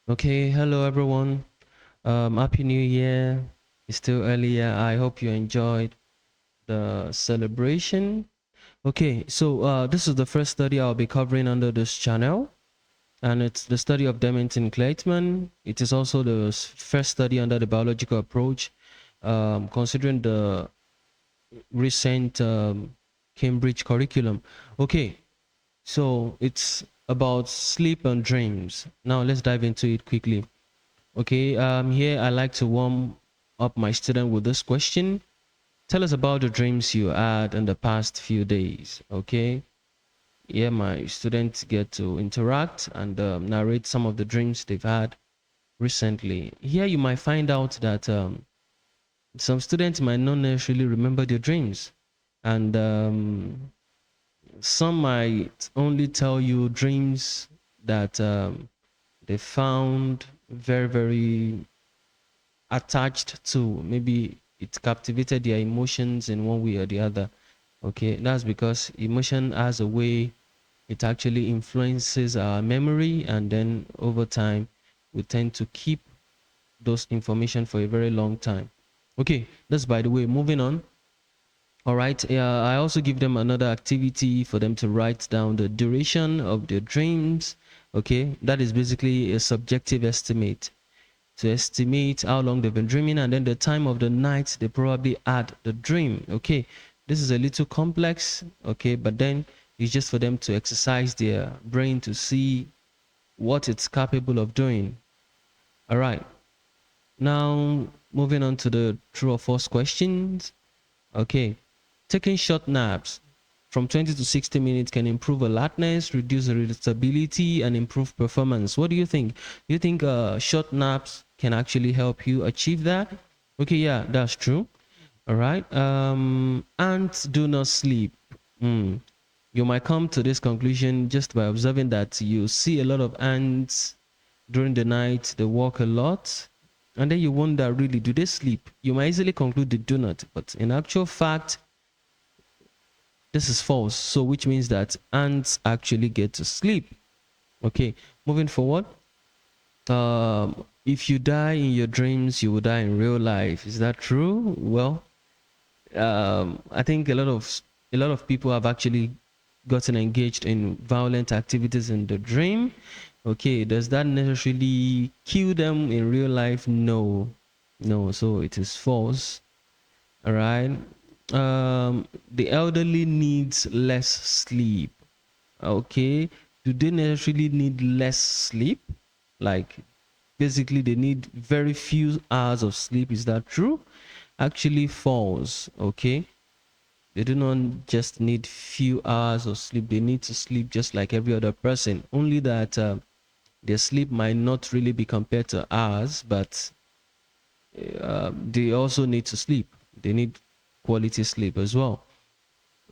Okay, hello everyone. Happy New Year. It's still earlier. I hope you enjoyed the celebration. Okay, so this is the first study I'll be covering under this channel, and it's the study of Dement and Kleitman. It is also the first study under the biological approach, considering the recent Cambridge curriculum. Okay, so it's about sleep and dreams. Now let's dive into it quickly. Okay, here I like to warm up my student with this question. Tell us about the dreams you had in the past few days. Okay, here my students get to interact and narrate some of the dreams they've had recently. Here you might find out that some students might not necessarily remember their dreams, and some might only tell you dreams that they found very, very attached to. Maybe it captivated their emotions in one way or the other. Okay, that's because emotion has a way it actually influences our memory, and then over time we tend to keep those information for a very long time. Okay, that's by the way. Moving on. All right, I also give them another activity for them to write down the duration of their dreams. Okay, that is basically a subjective estimate to estimate how long they've been dreaming, and then the time of the night they probably had the dream. Okay, this is a little complex. Okay, but then it's just for them to exercise their brain to see what it's capable of doing. All right, now moving on to the true or false questions. Okay, taking short naps from 20 to 60 minutes can improve alertness, reduce irritability, and improve performance. What do you think? Do you think short naps can actually help you achieve that? Okay, yeah, that's true. All right. Ants do not sleep. Hmm. You might come to this conclusion just by observing that you see a lot of ants during the night, they walk a lot, and then you wonder, really, do they sleep? You might easily conclude they do not, but in actual fact, this is false. So which means that ants actually get to sleep. Okay, moving forward. If you die in your dreams, you will die in real life. Is that true? Well, I think a lot of people have actually gotten engaged in violent activities in the dream. Okay, does that necessarily kill them in real life? No, no. So it is false. All right. The elderly needs less sleep. Okay, do they necessarily need less sleep? Like, basically they need very few hours of sleep. Is that true? Actually false. Okay, they do not just need few hours of sleep, they need to sleep just like every other person, only that their sleep might not really be compared to ours, but they also need to sleep. They need quality sleep as well.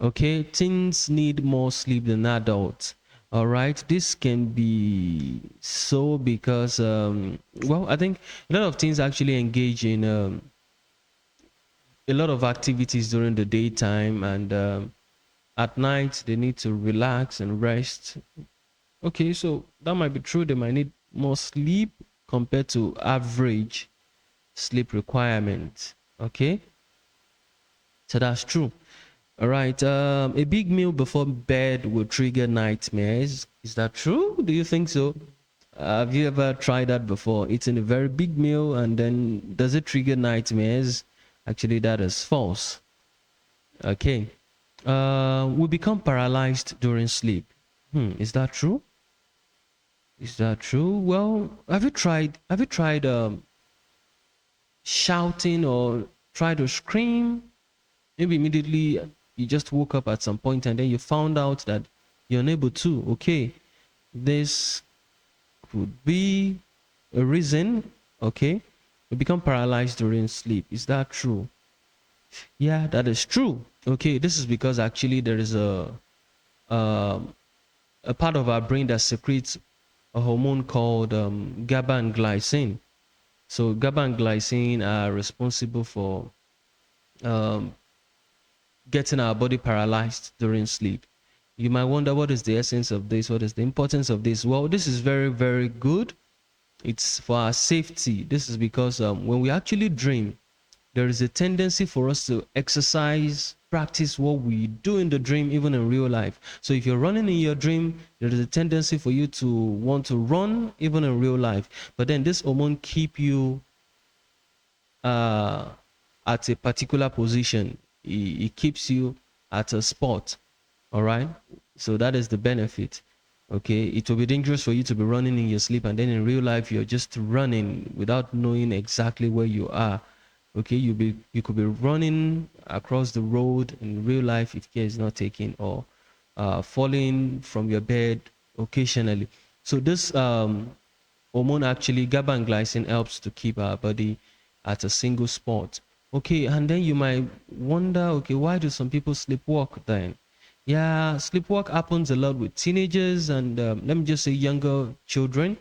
Okay, teens need more sleep than adults. All right, this can be so because well, I think a lot of teens actually engage in a lot of activities during the daytime, and at night they need to relax and rest. Okay, so that might be true. They might need more sleep compared to average sleep requirement. Okay, so that's true. All right. A big meal before bed will trigger nightmares. Is that true? Do you think so? Have you ever tried that before? Eating a very big meal and then does it trigger nightmares? Actually, that is false. Okay. We become paralyzed during sleep. Is that true? Is that true? Well, have you tried shouting or try to scream? Maybe immediately you just woke up at some point and then you found out that you're unable to. Okay, this could be a reason. Okay, you become paralyzed during sleep. Is that true? Yeah, that is true. Okay, this is because actually there is um, a part of our brain that secretes a hormone called GABA and glycine. So GABA and glycine are responsible for um, getting our body paralyzed during sleep. You might wonder, what is the essence of this? What is the importance of this? Well, this is very, very good. it's for our safety. This is because when we actually dream, there is a tendency for us to exercise, practice what we do in the dream, even in real life. So if you're running in your dream, there is a tendency for you to want to run even in real life. But then this hormone keep you uh, at a particular position. It keeps you at a spot. All right. So that is the benefit. Okay. It will be dangerous for you to be running in your sleep, and then in real life you're just running without knowing exactly where you are. Okay. You could be running across the road in real life if care is not taken, or falling from your bed occasionally. So this hormone, actually GABA and glycine, helps to keep our body at a single spot. Okay, and then you might wonder, okay, why do some people sleepwalk then? Yeah, sleepwalk happens a lot with teenagers and let me just say younger children.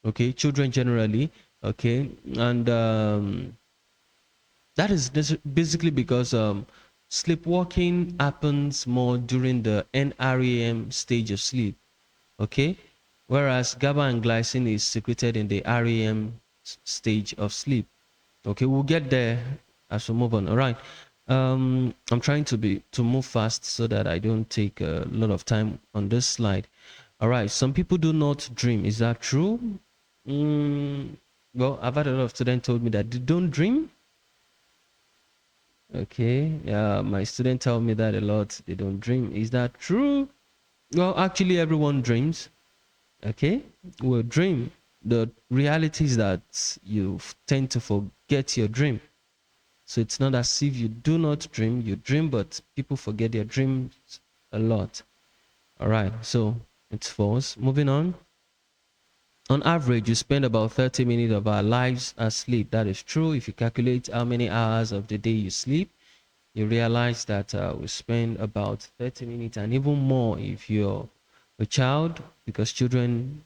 Okay, children generally. Okay, and that is basically because sleepwalking happens more during the NREM stage of sleep. Okay, whereas GABA and glycine is secreted in the REM stage of sleep. Okay, we'll get there as we move on. All right. I'm trying to move fast so that I don't take a lot of time on this slide. All right. Some people do not dream. Is that true? Well, I've had a lot of students told me that they don't dream. Okay. Yeah, my students tell me that a lot. They don't dream. Is that true? Well, actually, everyone dreams. Okay, we'll dream. The reality is that you tend to forget your dream. So it's not as if you do not dream, you dream, but people forget their dreams a lot. All right, so it's false. Moving on. On average, you spend about 30 minutes of our lives asleep. That is true. If you calculate how many hours of the day you sleep, you realize that we spend about 30 minutes and even more if you're a child, because children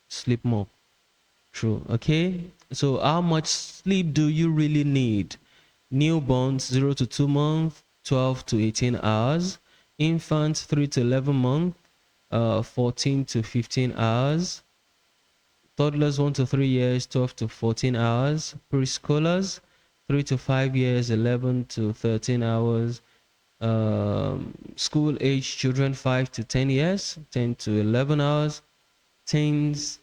sleep more. True. Okay. So how much sleep do you really need? Newborns 0 to 2 months, 12 to 18 hours. Infants 3 to 11 months, 14 to 15 hours. Toddlers 1 to 3 years, 12 to 14 hours. Preschoolers 3 to 5 years, 11 to 13 hours. School age children 5 to 10 years, 10 to 11 hours. Teens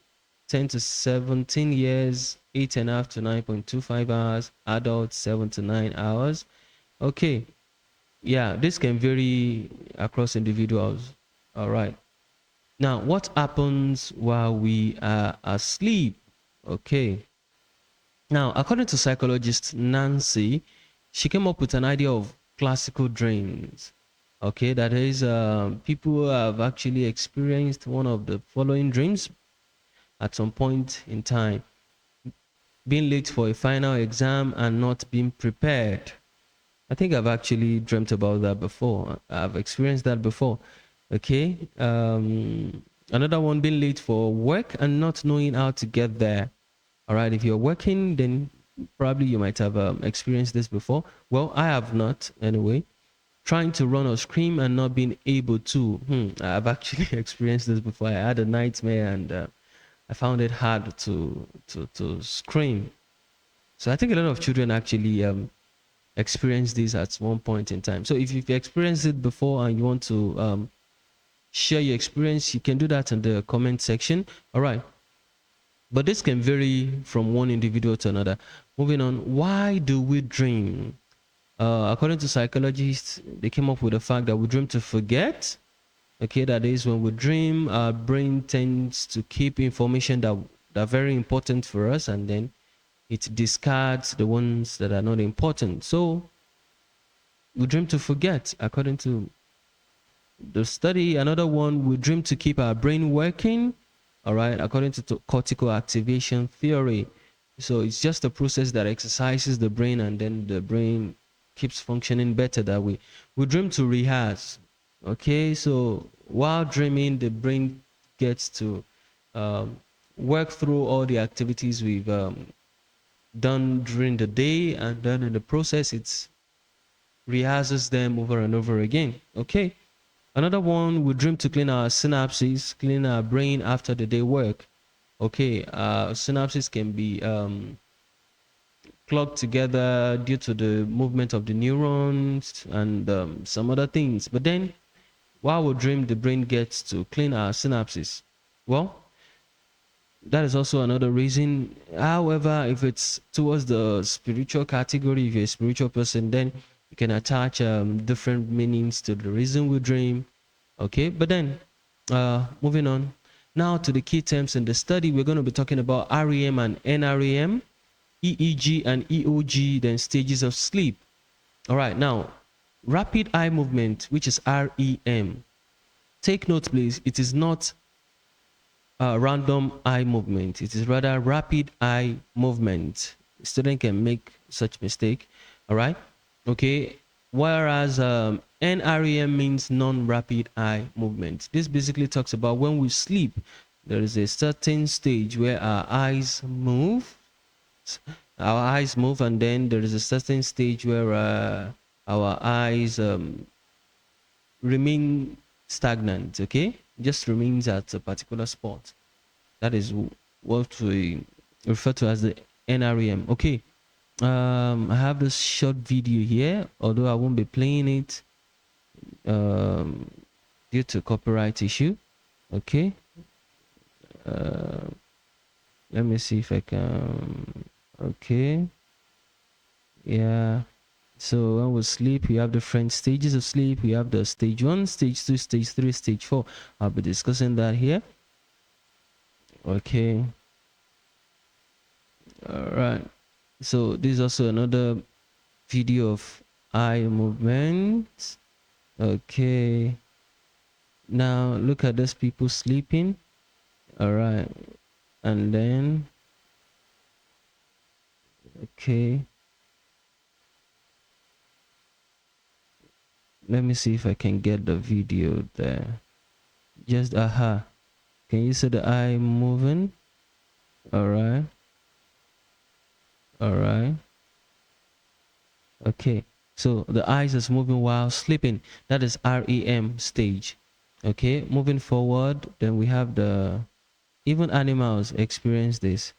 10 to 17 years, 8.5 to 9.25 hours. Adults 7 to 9 hours. Okay, yeah, this can vary across individuals. All right, now what happens while we are asleep? Okay, now according to psychologist Nancy, she came up with an idea of classical dreams. Okay, that is, people who have actually experienced one of the following dreams at some point in time: being late for a final exam and not being prepared. I think I've actually dreamt about that before. I've experienced that before. Okay. Another one: being late for work and not knowing how to get there. All right. If you're working, then probably you might have experienced this before. Well, I have not anyway. Trying to run or scream and not being able to. I've actually experienced this before. I had a nightmare and I found it hard to scream. So I think a lot of children actually experience this at one point in time. So if you've experienced it before and you want to share your experience, you can do that in the comment section. All right. But this can vary from one individual to another. Moving on, why do we dream? According to psychologists, they came up with the fact that we dream to forget. Okay, that is, when we dream, our brain tends to keep information that are very important for us, and then it discards the ones that are not important. So we dream to forget, according to the study. Another one, we dream to keep our brain working. All right, according to cortical activation theory. So it's just a process that exercises the brain, and then the brain keeps functioning better that way. We dream to rehearse. Okay, so while dreaming, the brain gets to um, work through all the activities we've done during the day, and then in the process, it rehearses them over and over again. Okay, another one: we dream to clean our synapses, clean our brain after the day work. Okay, synapses can be clogged together due to the movement of the neurons and some other things. But then, while we dream, the brain gets to clean our synapses. Well, that is also another reason. However, if it's towards the spiritual category, if you're a spiritual person, then you can attach different meanings to the reason we dream. Okay, but then moving on now to the key terms in the study, we're going to be talking about REM and NREM, EEG and EOG, then stages of sleep. All right, now rapid eye movement, which is REM. Take note, please, it is not random eye movement. It is rather rapid eye movement. Student can make such mistake. All right. Okay. Whereas NREM means non-rapid eye movement. This basically talks about when we sleep, there is a certain stage where our eyes move. And then there is a certain stage where our eyes remain stagnant. Okay, just remains at a particular spot. That is what we refer to as the NREM. Okay, I have this short video here, although I won't be playing it due to copyright issue. Okay, let me see if I can. Okay, yeah. So when we sleep, we have different stages of sleep. We have the stage 1, stage 2, stage 3, stage 4. I'll be discussing that here. Okay. All right. So this is also another video of eye movement. Okay. Now look at those people sleeping. All right. And then, okay. Let me see if I can get the video there. Just, aha. Can you see the eye moving? All right. All right. Okay. So the eyes is moving while sleeping. That is REM stage. Okay. Moving forward, then we have the, even animals experience this.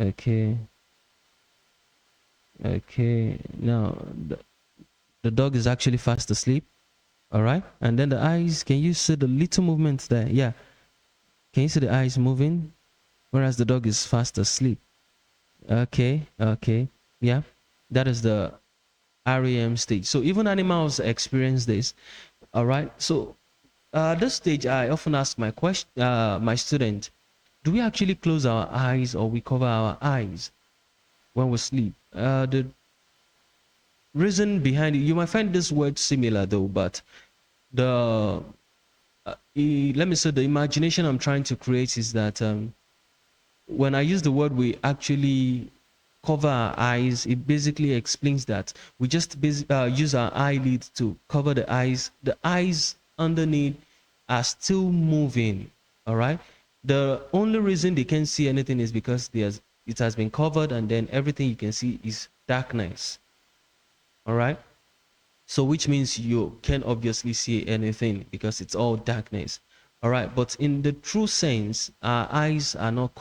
Okay. Okay. Now the dog is actually fast asleep. All right. And then the eyes, can you see the little movements there? Yeah. Can you see the eyes moving? Whereas the dog is fast asleep. Okay. Okay. Yeah. That is the REM stage. So even animals experience this. All right. So this stage, I often ask my student, do we actually close our eyes or we cover our eyes when we sleep? The reason behind it, you might find this word similar though, but the let me say the imagination I'm trying to create is that when I use the word we actually cover our eyes, it basically explains that we just use our eyelid to cover the eyes. The eyes underneath are still moving. All right. The only reason they can't see anything is because it has been covered, and then everything you can see is darkness. All right. So which means you can't obviously see anything because it's all darkness. All right. But in the true sense, our eyes are not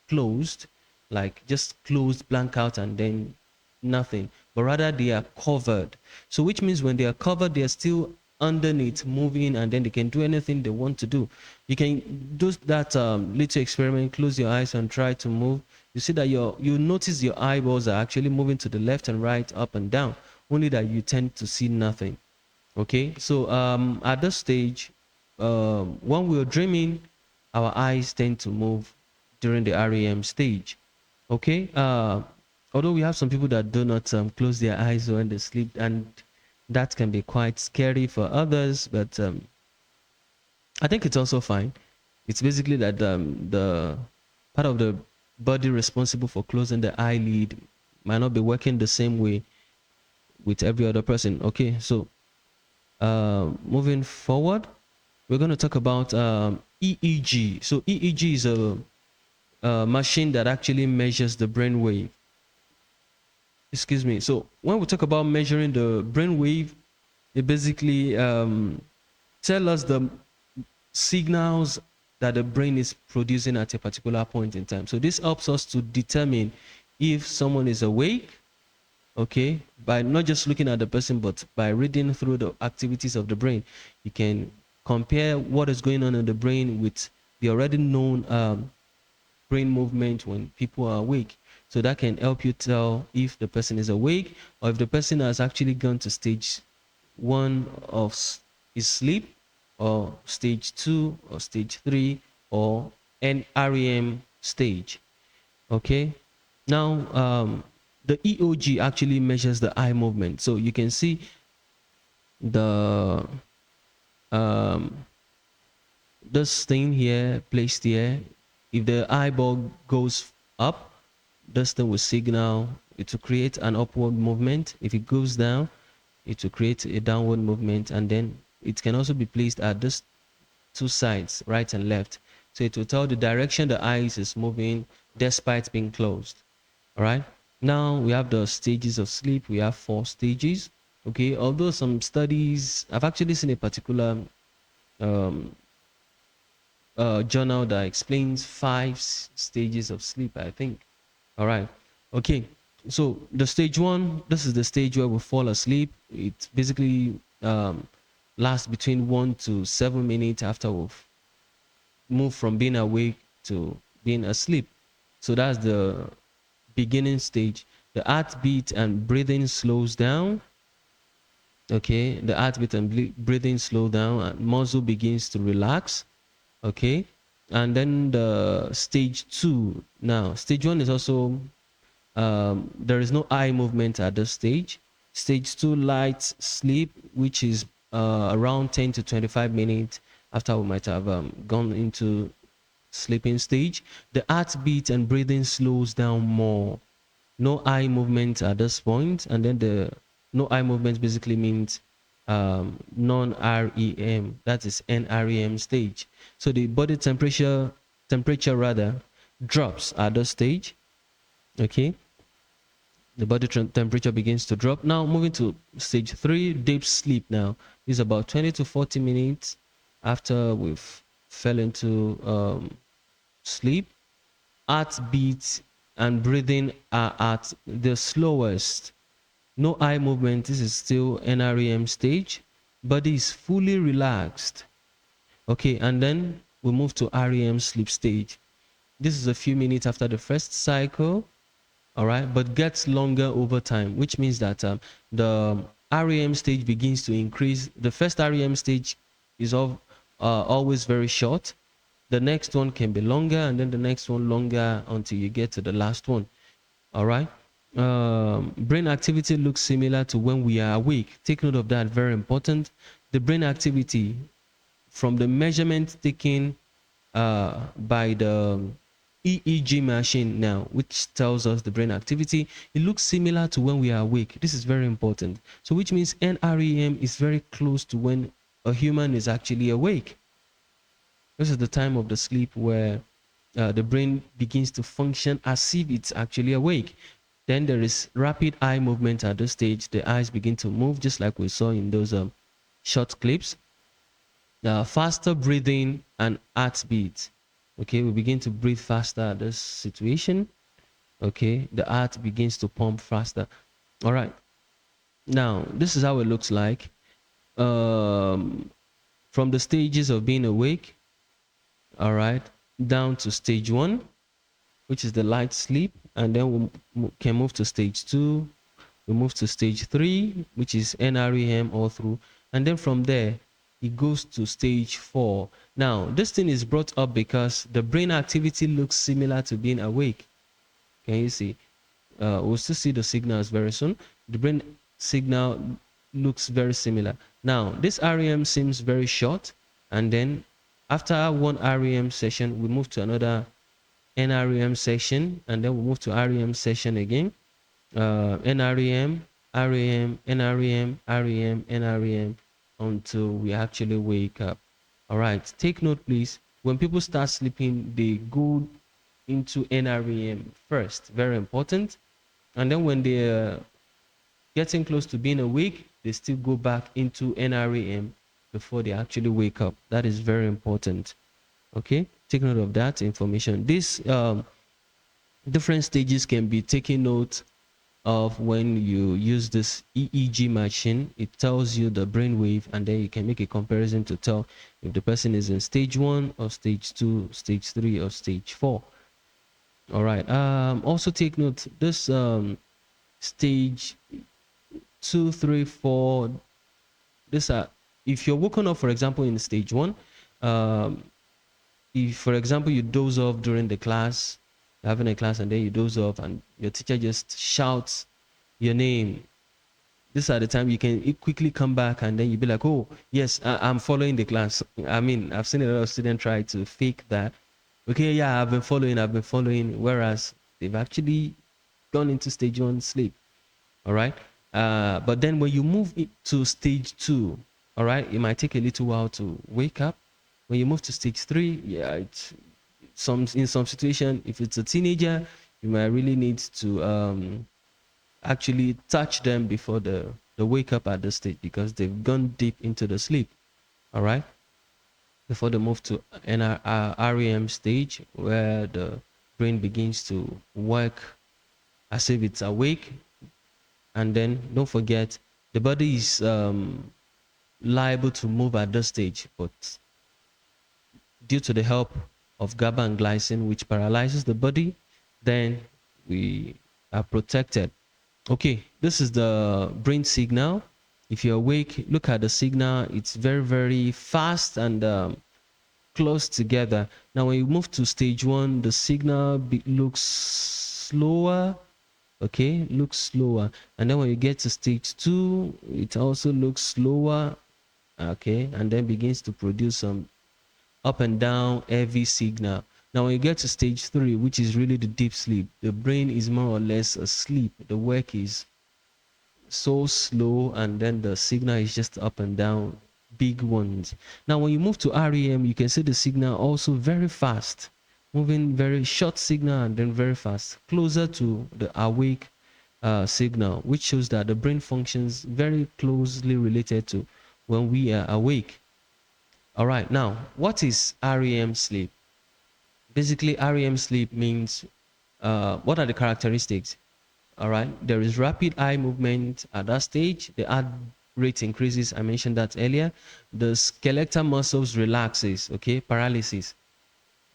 closed, like just closed, blank out, and then nothing, but rather they are covered. So which means when they are covered, they are still underneath moving, and then they can do anything they want to do. You can do that little experiment, close your eyes and try to move. You see that you notice your eyeballs are actually moving to the left and right, up and down, only that you tend to see nothing. Okay, so at this stage, when we're dreaming, our eyes tend to move during the REM stage. Okay, although we have some people that do not close their eyes when they sleep, and that can be quite scary for others, but I think it's also fine. It's basically that the part of the body responsible for closing the eyelid might not be working the same way with every other person. Okay, so moving forward, we're going to talk about EEG. So EEG is a machine that actually measures the brain wave. Excuse me. So when we talk about measuring the brain wave, it basically tell us the signals that the brain is producing at a particular point in time. So this helps us to determine if someone is awake, okay, by not just looking at the person, but by reading through the activities of the brain. You can compare what is going on in the brain with the already known brain movement when people are awake. So that can help you tell if the person is awake or if the person has actually gone to stage 1 of his sleep, or stage 2 or stage 3 or NREM stage. Okay, now the EOG actually measures the eye movement. So you can see the this thing here placed here. If the eyeball goes up, this thing will signal it will create an upward movement. If it goes down, it will create a downward movement, and then it can also be placed at this two sides, right and left. So it will tell the direction the eyes is moving despite being closed. All right. Now we have the stages of sleep. We have 4 stages. Okay. Although some studies, I've actually seen a particular um, journal that explains 5 stages of sleep, I think. All right. Okay. So the stage 1, this is the stage where we fall asleep. It basically lasts between 1 to 7 minutes after we've moved from being awake to being asleep. So that's the beginning stage. The heartbeat and breathing slows down. Okay, the heartbeat and breathing slow down, and muscle begins to relax. Okay, and then the stage 2. Now stage 1 is also there is no eye movement at this stage. Stage 2, light sleep, which is around 10 to 25 minutes after we might have gone into sleeping stage. The heartbeat and breathing slows down more. No eye movement at this point, and then the no eye movement basically means non-REM, that is NREM stage. So the body temperature rather drops at this stage. Okay, the body temperature begins to drop. Now moving to stage 3, deep sleep. Now is about 20 to 40 minutes after we've fell into sleep. Heartbeat and breathing are at the slowest. No eye movement. This is still NREM stage. Body is fully relaxed. Okay, and then we move to REM sleep stage. This is a few minutes after the first cycle. All right, but gets longer over time, which means that the REM stage begins to increase. The first REM stage is always very short. The next one can be longer, and then the next one longer until you get to the last one. All right. Brain activity looks similar to when we are awake. Take note of that, very important. The brain activity from the measurement taken by the EEG machine now, which tells us the brain activity, it looks similar to when we are awake. This is very important. So which means NREM is very close to when a human is actually awake. This is the time of the sleep where the brain begins to function as if it's actually awake. Then there is rapid eye movement at this stage. The eyes begin to move just like we saw in those short clips. Faster breathing and heartbeat. Okay, we begin to breathe faster at this situation. Okay, the heart begins to pump faster. All right. Now, this is how it looks like. From the stages of being awake, all right, down to stage 1, which is the light sleep, and then we can move to stage 2. We move to stage 3, which is NREM all through, and then from there it goes to stage 4. Now this thing is brought up because the brain activity looks similar to being awake. Can you see? We'll still see the signals very soon. The brain signal looks very similar. Now this REM seems very short, and then after one REM session we move to another NREM session, and then we move to REM session again. NREM, REM, NREM, REM, NREM, until we actually wake up. All right, take note please. When people start sleeping, they go into NREM first, very important. And then when they're getting close to being awake, they still go back into NREM before they actually wake up. That is very important. Okay, take note of that information. These different stages can be taken note of when you use this EEG machine. It tells you the brain wave, and then you can make a comparison to tell if the person is in stage 1 or stage 2, stage 3 or stage 4. All right. Also take note this stage 2, 3, 4. This are if you're woken up, for example, in stage 1. If, for example, you doze off during the class, having a class, and then you doze off, and your teacher just shouts your name, this are the time you can quickly come back, and then you be like, oh yes, I'm following the class. I mean, I've seen a lot of students try to fake that. Okay, yeah, I've been following, whereas they've actually gone into stage 1 sleep. All right. But then when you move to stage 2, all right, it might take a little while to wake up. When you move to stage 3, yeah, it's in some situation, if it's a teenager, you might really need to actually touch them before the wake up at the stage, because they've gone deep into the sleep. All right, before they move to REM stage, where the brain begins to work as if it's awake. And then don't forget, the body is liable to move at this stage, but due to the help of GABA and glycine, which paralyzes the body, then we are protected. Okay, this is the brain signal. If you're awake, look at the signal. It's very, very fast and close together. Now, when you move to stage 1, the signal looks slower. Okay, looks slower. And then when you get to stage 2, it also looks slower. Okay, and then begins to produce some up and down heavy signal. Now when you get to stage 3, which is really the deep sleep, the brain is more or less asleep. The work is so slow, and then the signal is just up and down, big ones. Now when you move to REM, you can see the signal also very fast, moving very short signal and then very fast, closer to the awake signal, which shows that the brain functions very closely related to when we are awake. All right, now what is REM sleep? Basically, REM sleep means what are the characteristics? All right, there is rapid eye movement at that stage. The heart rate increases. I mentioned that earlier. The skeletal muscles relaxes. Okay, paralysis.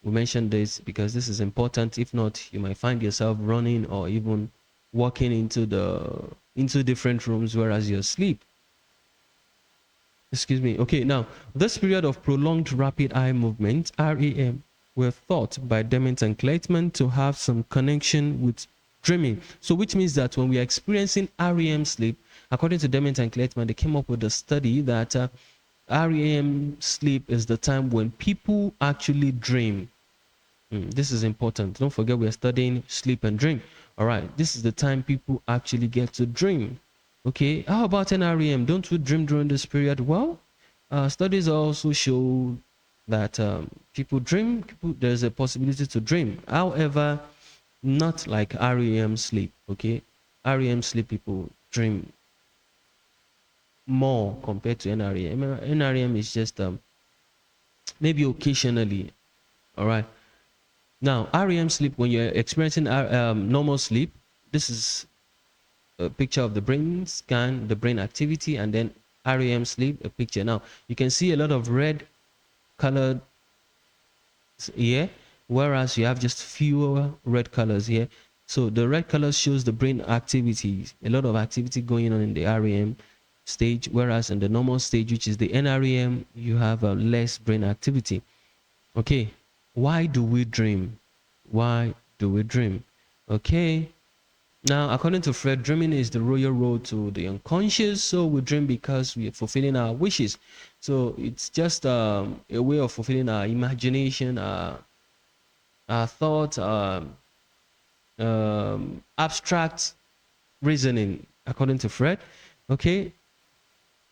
We mentioned this because this is important. If not, you might find yourself running or even walking into different rooms whereas you're asleep. Excuse me. Okay, now this period of prolonged rapid eye movement, REM, were thought by Dement and Kleitman to have some connection with dreaming. So which means that when we are experiencing REM sleep, according to Dement and Kleitman, they came up with a study that REM sleep is the time when people actually dream. This is important. Don't forget we are studying sleep and dream. All right, this is the time people actually get to dream. Okay, how about NREM? Don't we dream during this period? Well, studies also show that people dream. There's a possibility to dream. However, not like REM sleep. Okay, REM sleep people dream more compared to NREM. NREM is just maybe occasionally. All right. Now, REM sleep, when you're experiencing normal sleep, this is a picture of the brain scan, the brain activity, and then REM sleep, a picture. Now, you can see a lot of red colored here, whereas you have just fewer red colors here. So the red color shows the brain activities, a lot of activity going on in the REM stage, whereas in the normal stage, which is the NREM, you have less brain activity. Okay, why do we dream? Why do we dream? Okay, now according to Fred, dreaming is the royal road to the unconscious. So we dream because we are fulfilling our wishes. So it's just a way of fulfilling our imagination, our thoughts, abstract reasoning, according to Fred. Okay,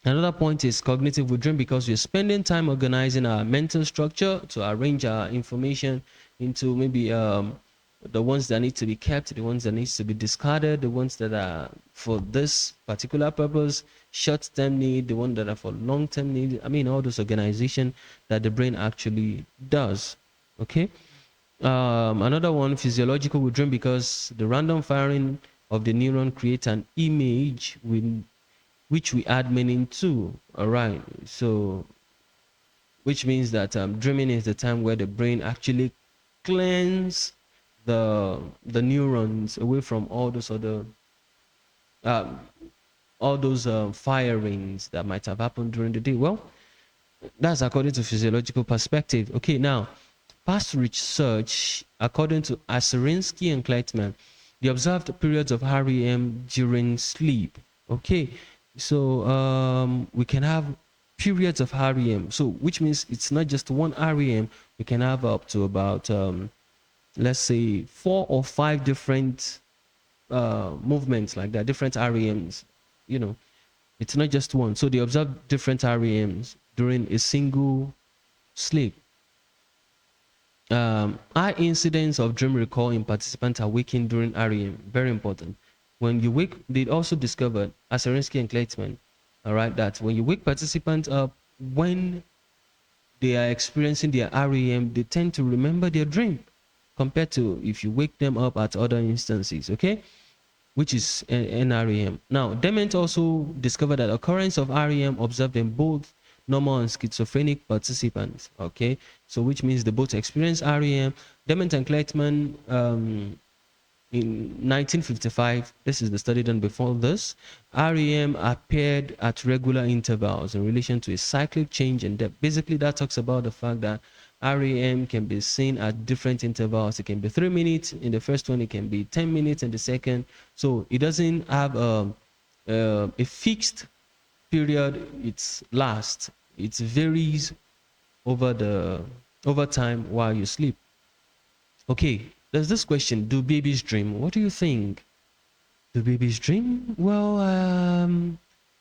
another point is cognitive. We dream because we're spending time organizing our mental structure to arrange our information into maybe the ones that need to be kept, the ones that needs to be discarded, the ones that are for this particular purpose, short-term need, the ones that are for long-term need. I mean, all those organization that the brain actually does. Okay. Another one, physiological, we dream because the random firing of the neuron creates an image which we add meaning to. All right. So, which means that dreaming is the time where the brain actually cleans the neurons away from um, all those firings that might have happened during the day. Well, that's according to physiological perspective. Okay, now past research, according to Aserinsky and Kleitman, they observed periods of REM during sleep. Okay, so we can have periods of REM. So which means it's not just one REM. We can have up to about let's say 4 or 5 different movements like that, different REMs. You know, it's not just one. So they observe different REMs during a single sleep. High incidence of dream recall in participants awaking during REM. Very important. When you wake, they also discovered, Aserinsky and Kleitman, all right, that when you wake participants up, when they are experiencing their REM, they tend to remember their dream compared to if you wake them up at other instances, okay? Which is NREM. Now, Dement also discovered that occurrence of REM observed in both normal and schizophrenic participants. Okay, so which means they both experience REM. Dement and Kleitman in 1955, this is the study done before this, REM appeared at regular intervals in relation to a cyclic change in depth. Basically, that talks about the fact that REM can be seen at different intervals. It can be 3 minutes in the first one, it can be 10 minutes in the second. So it doesn't have a fixed period it's lasts. It varies over time while you sleep. Okay, there's this question: do babies dream? What do you think? Do babies dream? Well,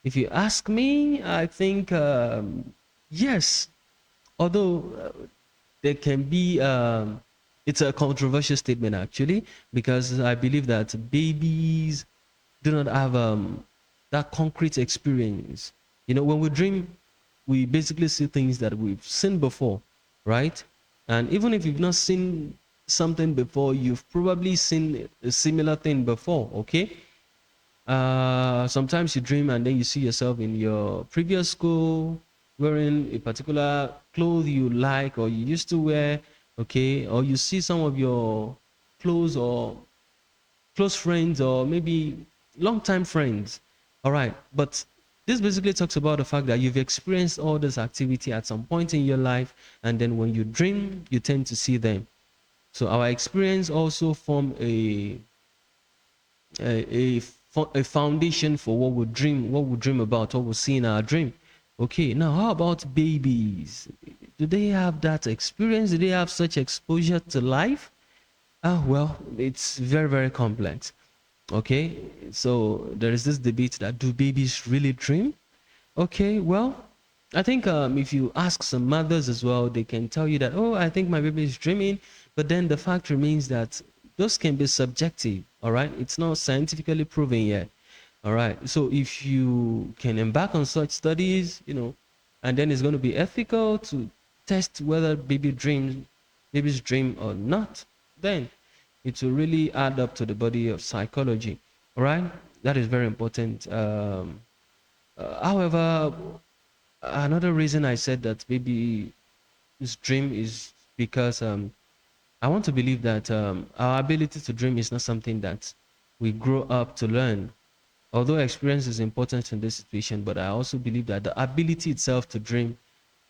if you ask me, I think yes. Although there can be, it's a controversial statement actually, because I believe that babies do not have that concrete experience. You know, when we dream, we basically see things that we've seen before, right? And even if you've not seen something before, you've probably seen a similar thing before, okay? Sometimes you dream and then you see yourself in your previous school wearing a particular clothes you like or you used to wear, okay? Or you see some of your clothes or close friends or maybe long-time friends. All right, but this basically talks about the fact that you've experienced all this activity at some point in your life, and then when you dream, you tend to see them. So our experience also form a, a foundation for what we dream about, what we see in our dream. Okay, now how about babies? Do they have that experience? Do they have such exposure to life? Well, it's very, very complex. Okay, so there is this debate that do babies really dream? Okay, well, I think if you ask some mothers as well, they can tell you that, oh, I think my baby is dreaming. But then the fact remains that those can be subjective, all right? It's not scientifically proven yet, all right? So if you can embark on such studies, you know, and then it's going to be ethical to test whether babies dream or not, then it will really add up to the body of psychology, all right? That is very important. However, another reason I said that maybe this dream is because I want to believe that our ability to dream is not something that we grow up to learn. Although experience is important in this situation, but I also believe that the ability itself to dream,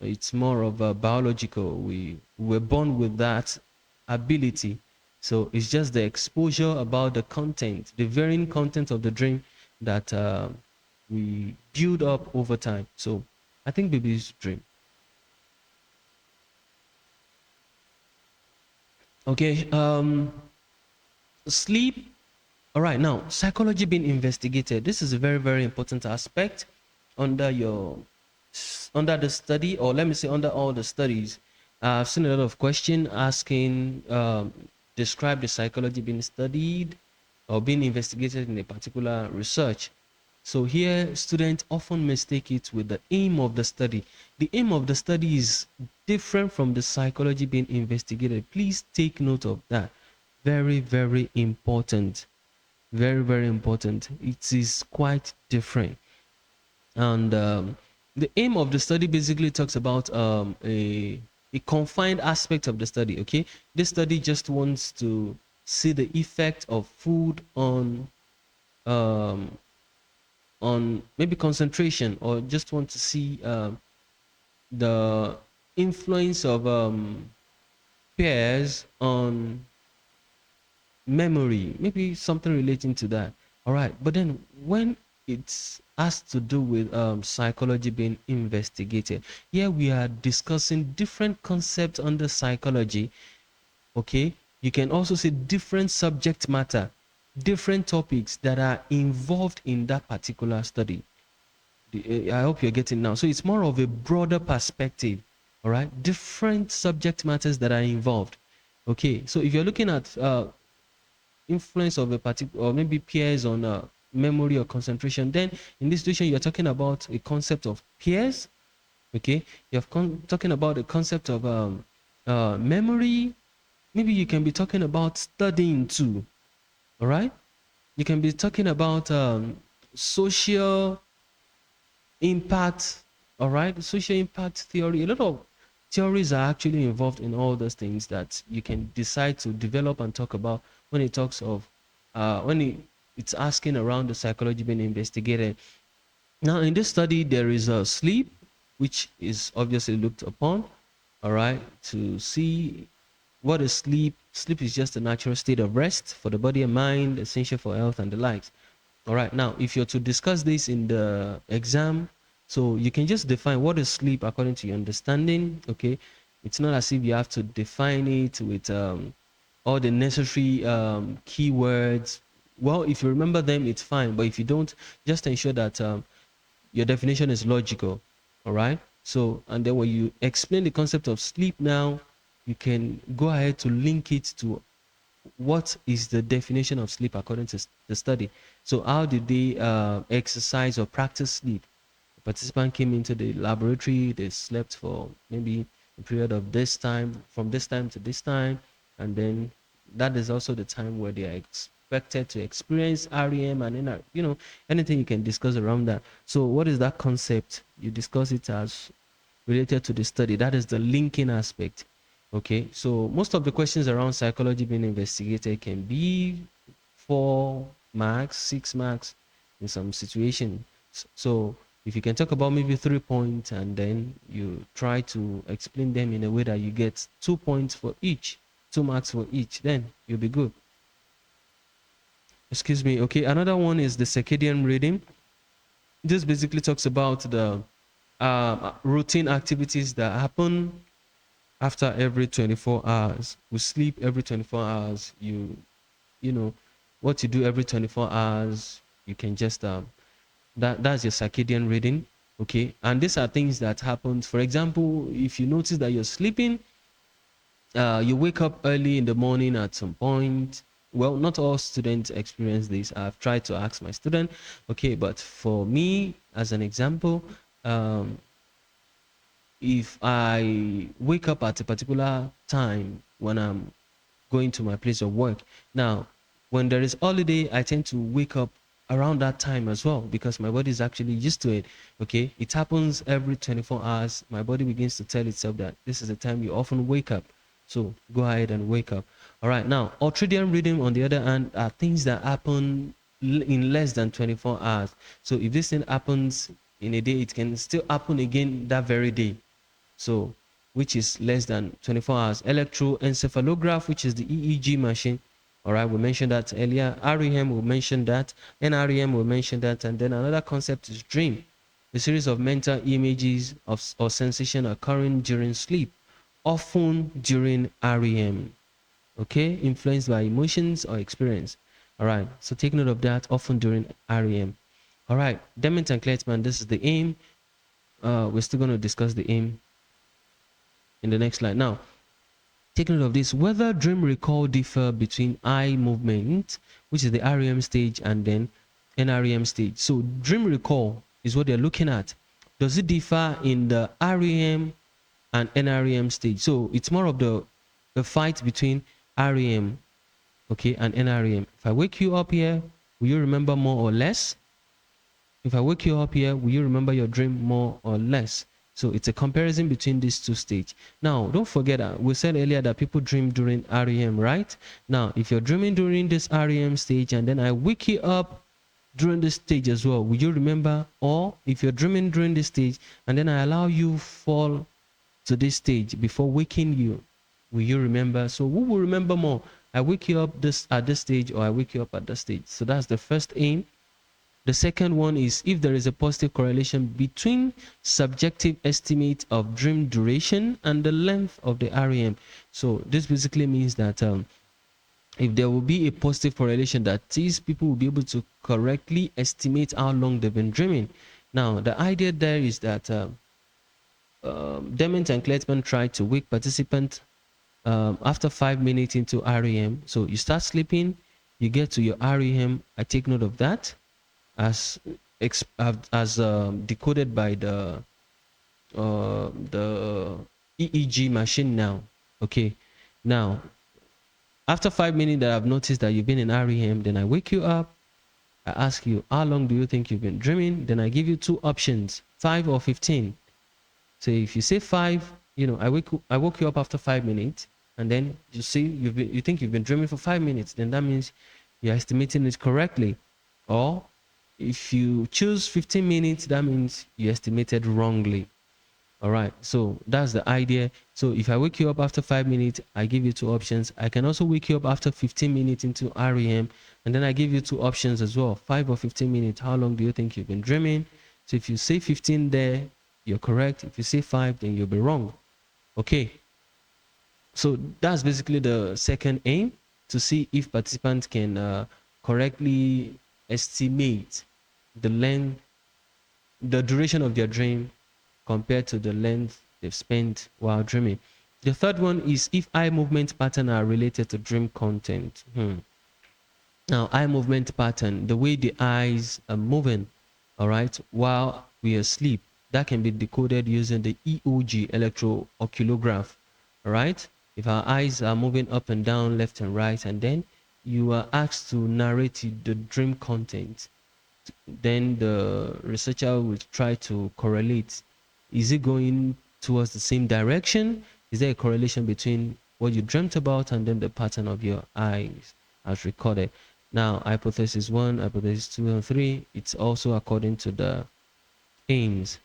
it's more of a biological. We were born with that ability. So it's just the exposure about the content, the varying content of the dream that we build up over time. So I think babies dream. Okay, sleep. All right, now psychology being investigated. This is a very, very important aspect under under the study, or let me say under all the studies. I've seen a lot of question asking. describe the psychology being studied or being investigated in a particular research. So here, students often mistake it with the aim of the study. The aim of the study is different from the psychology being investigated. Please take note of that. Very, very important. Very, very important. It is quite different. And the aim of the study basically talks about a confined aspect of the study. Okay, this study just wants to see the effect of food um, on maybe concentration, or just want to see the influence of peers on memory, maybe something relating to that. All right, but then when it's has to do with psychology being investigated, here we are discussing different concepts under psychology. Okay, you can also see different subject matter, different topics that are involved in that particular study. I hope you're getting now. So it's more of a broader perspective. All right, different subject matters that are involved. Okay, so if you're looking at influence of a particular, or maybe peers on memory or concentration, then in this situation you're talking about a concept of peers. Okay, you're talking about the concept of memory. Maybe you can be talking about studying too. All right, you can be talking about social impact. All right, social impact theory. A lot of theories are actually involved in all those things that you can decide to develop and talk about when it talks of it's asking around the psychology being investigated. Now in this study there is a sleep, which is obviously looked upon, all right, to see what is sleep. Sleep is just a natural state of rest for the body and mind, essential for health and the likes. All right, now if you're to discuss this in the exam, so you can just define what is sleep according to your understanding. Okay, it's not as if you have to define it with all the necessary keywords. Well, if you remember them, it's fine, but if you don't, just ensure that your definition is logical. All right, so and then when you explain the concept of sleep now, you can go ahead to link it to what is the definition of sleep according to the study. So how did they exercise or practice sleep? The participant came into the laboratory, they slept for maybe a period of this time, from this time to this time, and then that is also the time where they are expected to experience REM and NREM, anything you can discuss around that. So what is that concept? You discuss it as related to the study. That is the linking aspect. Okay, so most of the questions around psychology being investigated can be 4 marks, 6 marks in some situation. So if you can talk about maybe 3 points and then you try to explain them in a way that you get 2 points for each, 2 marks for each, then you'll be good. Excuse me. Okay, another one is the circadian rhythm. This basically talks about the routine activities that happen after every 24 hours. We sleep every 24 hours. You know what you do every 24 hours. You can just that's your circadian rhythm. Okay, and these are things that happen. For example, if you notice that you're sleeping, you wake up early in the morning at some point. Well, not all students experience this. I've tried to ask my student. Okay, but for me as an example, if I wake up at a particular time when I'm going to my place of work. Now, when there is holiday, I tend to wake up around that time as well because my body is actually used to it. Okay, it happens every 24 hours. My body begins to tell itself that this is the time you often wake up. So go ahead and wake up. All right, now ultradian rhythm on the other hand are things that happen in less than 24 hours. So if this thing happens in a day, it can still happen again that very day. So which is less than 24 hours. Electroencephalograph, which is the EEG machine. All right, we mentioned that earlier. REM, we mentioned that. NREM, we mentioned that. And then another concept is dream, a series of mental images or sensation occurring during sleep, often during REM. Okay, influenced by emotions or experience. All right, so take note of that, often during REM. All right, Dement and Kleitman, this is the aim. We're still going to discuss the aim in the next slide. Now, Take note of this. Whether dream recall differ between eye movement, which is the REM stage, and then NREM stage. So dream recall is what they're looking at. Does it differ in the REM and NREM stage? So it's more of the fight between REM, okay, and NREM. If I wake you up here, will you remember more or less? If I wake you up here, will you remember your dream more or less? So it's a comparison between these two stages. Now, don't forget that we said earlier that people dream during REM, right? Now, if you're dreaming during this REM stage and then I wake you up during this stage as well, will you remember? Or if you're dreaming during this stage and then I allow you fall to this stage before waking you, will you remember? So who will remember more? I wake you up at this stage or I wake you up at this stage. So that's the first aim. The second one is if there is a positive correlation between subjective estimate of dream duration and the length of the REM. So this basically means that if there will be a positive correlation, that these people will be able to correctly estimate how long they've been dreaming. Now, the idea there is that Dement and Kleitman tried to wake participants after 5 minutes into REM. So you start sleeping, you get to your REM. I take note of that as decoded by the EEG machine now. Okay, now after 5 minutes that I've noticed that you've been in REM, then I wake you up. I ask you, how long do you think you've been dreaming? Then I give you two options, 5 or 15. So if you say 5, you know, I woke you up after 5 minutes, and then you see you think you've been dreaming for 5 minutes, then that means you're estimating it correctly. Or if you choose 15 minutes, that means you estimated wrongly. All right, so that's the idea. So if I wake you up after 5 minutes, I give you two options. I can also wake you up after 15 minutes into REM, and then I give you two options as well, 5 or 15 minutes. How long do you think you've been dreaming? So if you say 15 there, you're correct. If you say 5, then you'll be wrong. Okay, so that's basically the second aim, to see if participants can correctly estimate the length, the duration of their dream compared to the length they've spent while dreaming. The third one is if eye movement pattern are related to dream content. Now, eye movement pattern, the way the eyes are moving, all right, while we are asleep, that can be decoded using the EOG, electroencephalograph, all right? If our eyes are moving up and down, left and right, and then you are asked to narrate the dream content, then the researcher will try to correlate. Is it going towards the same direction? Is there a correlation between what you dreamt about and then the pattern of your eyes as recorded? Now, hypothesis 1, hypothesis 2, and 3, it's also according to the aims.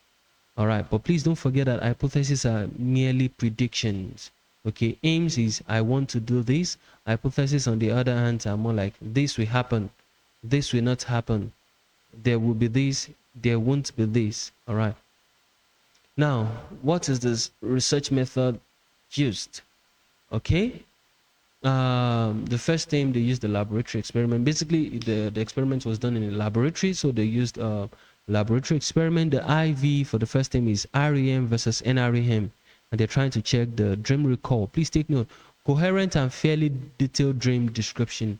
All right, but please don't forget that hypotheses are merely predictions. Okay, aims is I want to do this. Hypotheses, on the other hand, are more like this will happen, this will not happen, there will be this, there won't be this. All right. Now, what is this research method used? Okay. The first time they used the laboratory experiment. Basically, the experiment was done in a laboratory, so they used a laboratory experiment. The IV for the first time is REM versus NREM, and they're trying to check the dream recall. Please take note: coherent and fairly detailed dream description.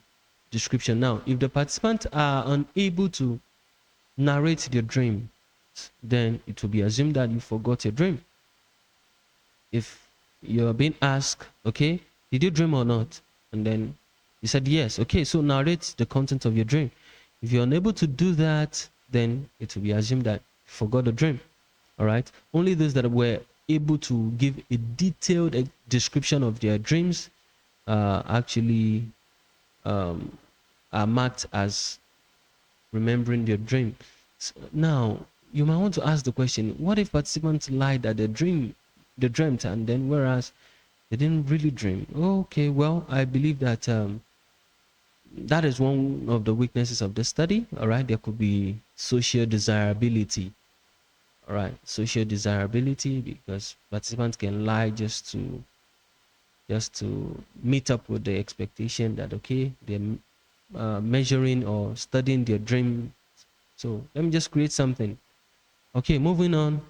Now, if the participants are unable to narrate their dream, then it will be assumed that you forgot your dream. If you're being asked, okay, did you dream or not? And then you said yes. Okay, so narrate the content of your dream. If you're unable to do that, then it will be assumed that you forgot the dream. All right. Only those that were able to give a detailed description of their dreams actually are marked as remembering their dream. So now, you might want to ask the question, what if participants lied that they dreamt, and then whereas they didn't really dream? Okay, well, I believe that that is one of the weaknesses of the study. All right, there could be social desirability. All right, social desirability, because participants can lie just to meet up with the expectation that, okay, they're measuring or studying their dream. So let me just create something. Okay, moving on.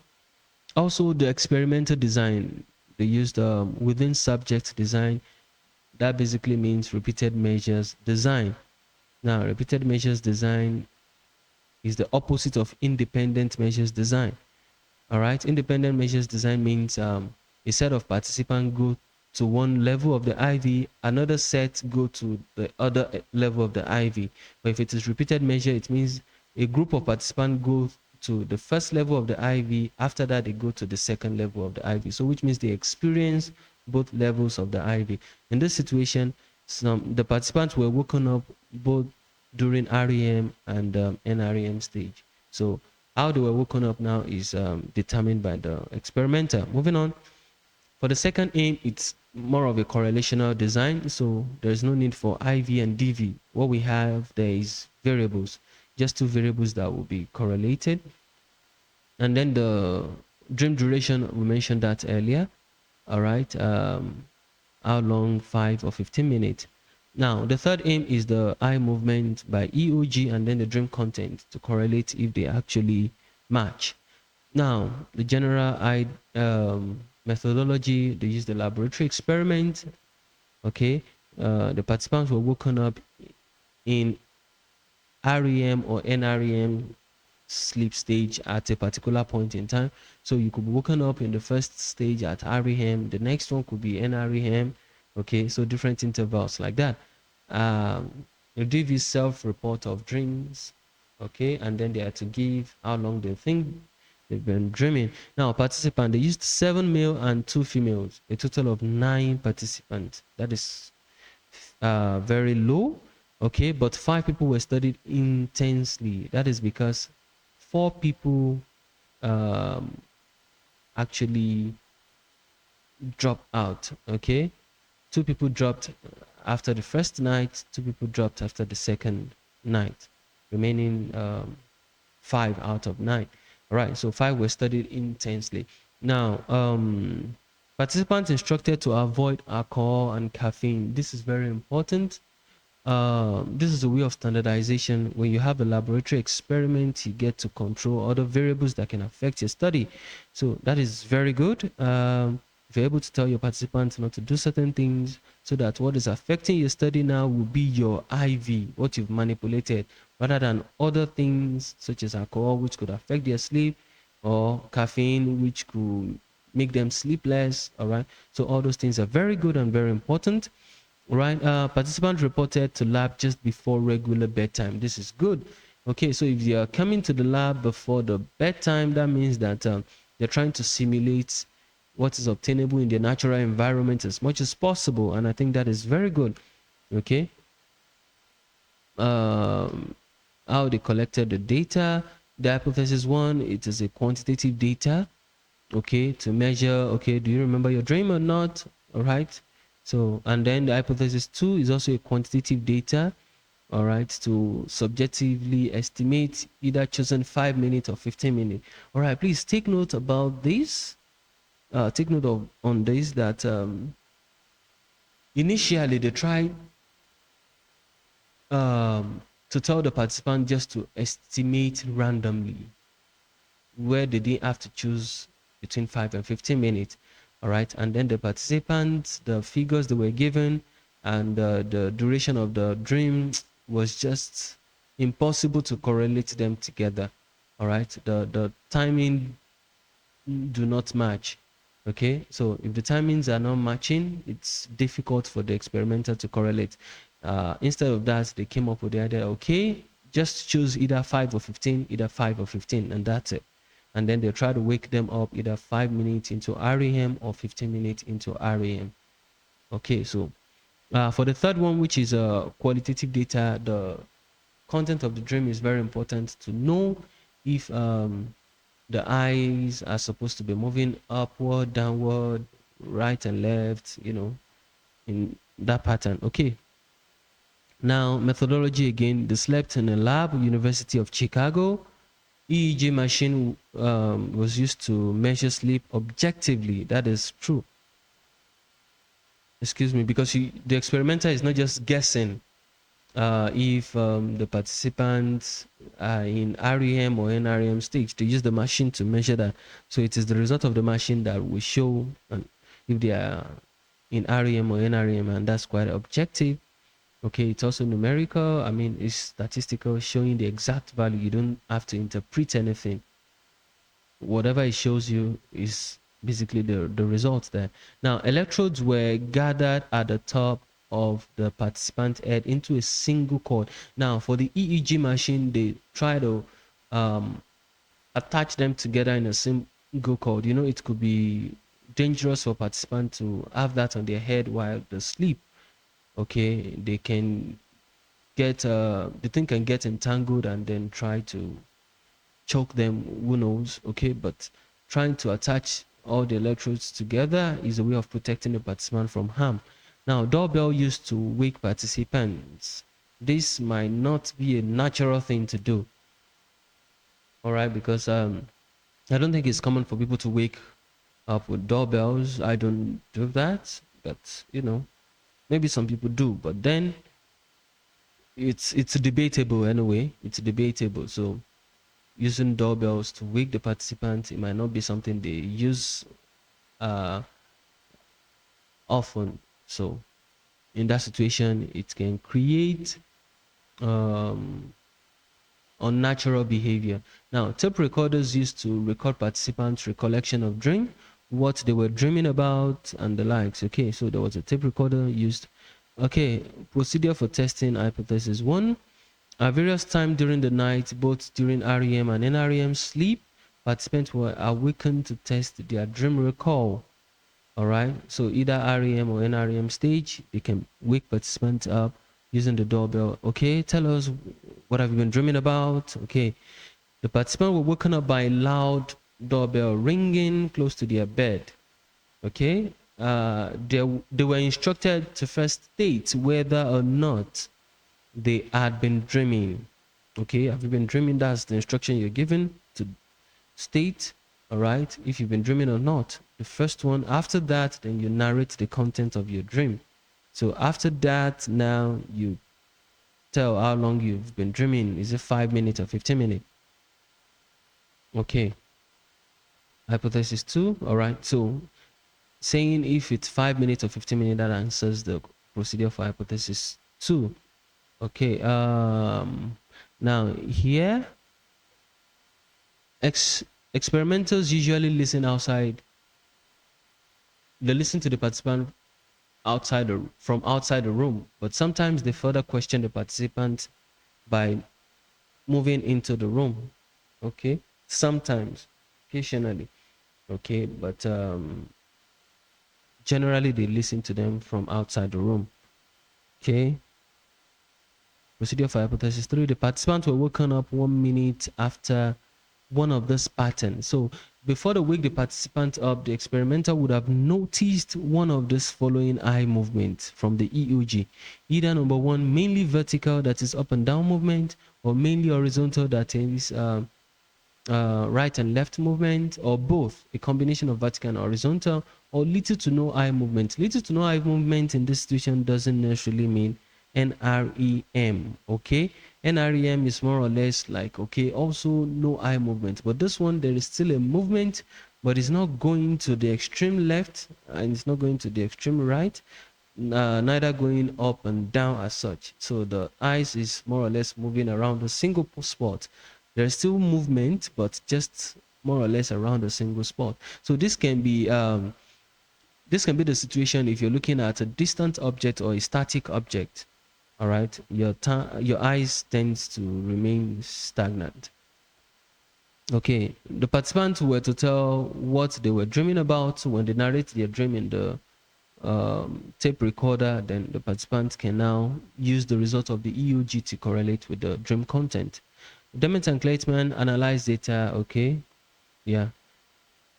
Also, the experimental design. they used within subject design. That basically means repeated measures design. Now, repeated measures design is the opposite of independent measures design. All right, independent measures design means a set of participants go to one level of the IV, another set go to the other level of the IV. But if it is repeated measure, it means a group of participants go to the first level of the IV, after that they go to the second level of the IV. So which means they experience both levels of the IV. In this situation, the participants were woken up both during REM and NREM stage. So how they were woken up now is determined by the experimenter. Moving on. For the second aim, it's more of a correlational design. So there's no need for IV and DV. What we have there is variables, just two variables that will be correlated. And then the dream duration, we mentioned that earlier. All right. How long? 5 or 15 minutes. Now, the third aim is the eye movement by EOG and then the dream content to correlate if they actually match. Now, the general eye methodology, they use the laboratory experiment. Okay, the participants were woken up in REM or NREM sleep stage at a particular point in time. So you could be woken up in the first stage at REM, the next one could be NREM. Okay, so different intervals like that. You give self-report of dreams, okay, and then they had to give how long they think they've been dreaming. Now, participant, they used 7 male and 2 females, a total of 9 participants. That is very low, okay, but 5 people were studied intensely. That is because 4 people actually dropped out, okay. 2 people dropped after the first night, 2 people dropped after the second night, remaining 5 out of 9. All right, so 5 were studied intensely. Now, participants instructed to avoid alcohol and caffeine. This is very important. This is a way of standardization. When you have a laboratory experiment, you get to control other variables that can affect your study. So that is very good. If you're able to tell your participants not to do certain things, so that what is affecting your study now will be your IV, what you've manipulated, rather than other things such as alcohol, which could affect their sleep, or caffeine, which could make them sleep less. All right, so all those things are very good and very important. Right, participants reported to lab just before regular bedtime. This is good. Okay, so if you're coming to the lab before the bedtime, that means that they're trying to simulate what is obtainable in the natural environment as much as possible, and I think that is very good. Okay, how they collected the data. The hypothesis 1, it is a quantitative data, okay, to measure, okay, do you remember your dream or not? All right, so, and then the hypothesis 2 is also a quantitative data, all right, to subjectively estimate either chosen 5 minutes or 15 minutes. All right, please take note about this. Take note of on this that initially they tried to tell the participant just to estimate randomly, where they didn't have to choose between 5 and 15 minutes. All right, and then the participants, the figures they were given, and the duration of the dream was just impossible to correlate them together. All right, the timing do not match. Okay, so if the timings are not matching, it's difficult for the experimenter to correlate. Instead of that, they came up with the idea, okay, just choose either 5 or 15, either 5 or 15, and that's it. And then they try to wake them up either 5 minutes into REM or 15 minutes into REM. Okay, so for the third one, which is qualitative data, the content of the dream is very important to know if the eyes are supposed to be moving upward, downward, right and left, you know, in that pattern. Okay. Now, methodology again, they slept in a lab, University of Chicago. EEG machine was used to measure sleep objectively. That is true. Excuse me, because the experimenter is not just guessing if the participants are in REM or NREM stage. They use the machine to measure that. So it is the result of the machine that will show, if they are in REM or NREM, and that's quite objective. Okay, it's also numerical. I mean, it's statistical, showing the exact value. You don't have to interpret anything. Whatever it shows you is basically the result there. Now, electrodes were gathered at the top of the participant head into a single cord. Now, for the EEG machine, they try to attach them together in a single cord. You know, it could be dangerous for participants to have that on their head while they sleep. Okay, they can get the thing can get entangled and then try to choke them, who knows. Okay, but trying to attach all the electrodes together is a way of protecting the participant from harm. Now, doorbell used to wake participants. This might not be a natural thing to do, all right, because I don't think it's common for people to wake up with doorbells. I don't do that, but you know, maybe some people do. But then it's debatable anyway. It's debatable. So using doorbells to wake the participant, it might not be something they use often. So in that situation, it can create unnatural behavior. Now, tape recorders used to record participants' recollection of dream, what they were dreaming about, and the likes. Okay, so there was a tape recorder used. Okay, procedure for testing hypothesis one. At various times during the night, both during REM and NREM sleep, participants were awakened to test their dream recall. All right, so either REM or NREM stage, they can wake participants up using the doorbell. Okay, tell us, what have you been dreaming about? Okay, the participants were woken up by a loud doorbell ringing close to their bed. Okay, they were instructed to first state whether or not they had been dreaming. Okay, have you been dreaming? That's the instruction you're given to state. All right, if you've been dreaming or not. The first one. After that, then you narrate the content of your dream. So after that, now you tell how long you've been dreaming. Is it 5 minutes or 15 minutes? Okay. Hypothesis 2. All right, so saying if it's 5 minutes or 15 minutes, that answers the procedure for hypothesis 2. Okay, now here experimenters usually listen outside. They listen to the participant from outside the room, but sometimes they further question the participant by moving into the room. Okay, sometimes, occasionally. Okay, but generally they listen to them from outside the room. Okay. Procedure for hypothesis 3. The participants were woken up 1 minute after one of this pattern. So before they wake the participant up, the experimenter would have noticed one of this following eye movement from the EEG. Either number one, mainly vertical, that is up and down movement, or mainly horizontal, that is right and left movement, or both, a combination of vertical and horizontal, or little to no eye movement. Little to no eye movement in this situation doesn't necessarily mean NREM. Okay, NREM is more or less like, okay, also no eye movement, but this one there is still a movement, but it's not going to the extreme left and it's not going to the extreme right, neither going up and down as such. So the eyes is more or less moving around a single spot. There's still movement, but just more or less around a single spot. So this can be the situation if you're looking at a distant object or a static object. All right, your eyes tends to remain stagnant. Okay, the participants were to tell what they were dreaming about. When they narrate their dream in the tape recorder, then the participant can now use the result of the EEG to correlate with the dream content. Dement and Kleitman analyzed data. Okay, yeah.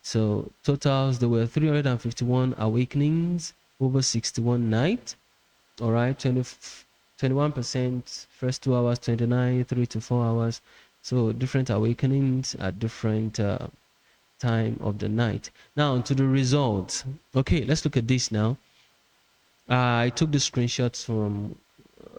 So totals, there were 351 awakenings over 61 nights. All right, 21% first 2 hours, 29 3 to 4 hours. So different awakenings at different time of the night. Now to the results. Okay, let's look at this now. I took the screenshots from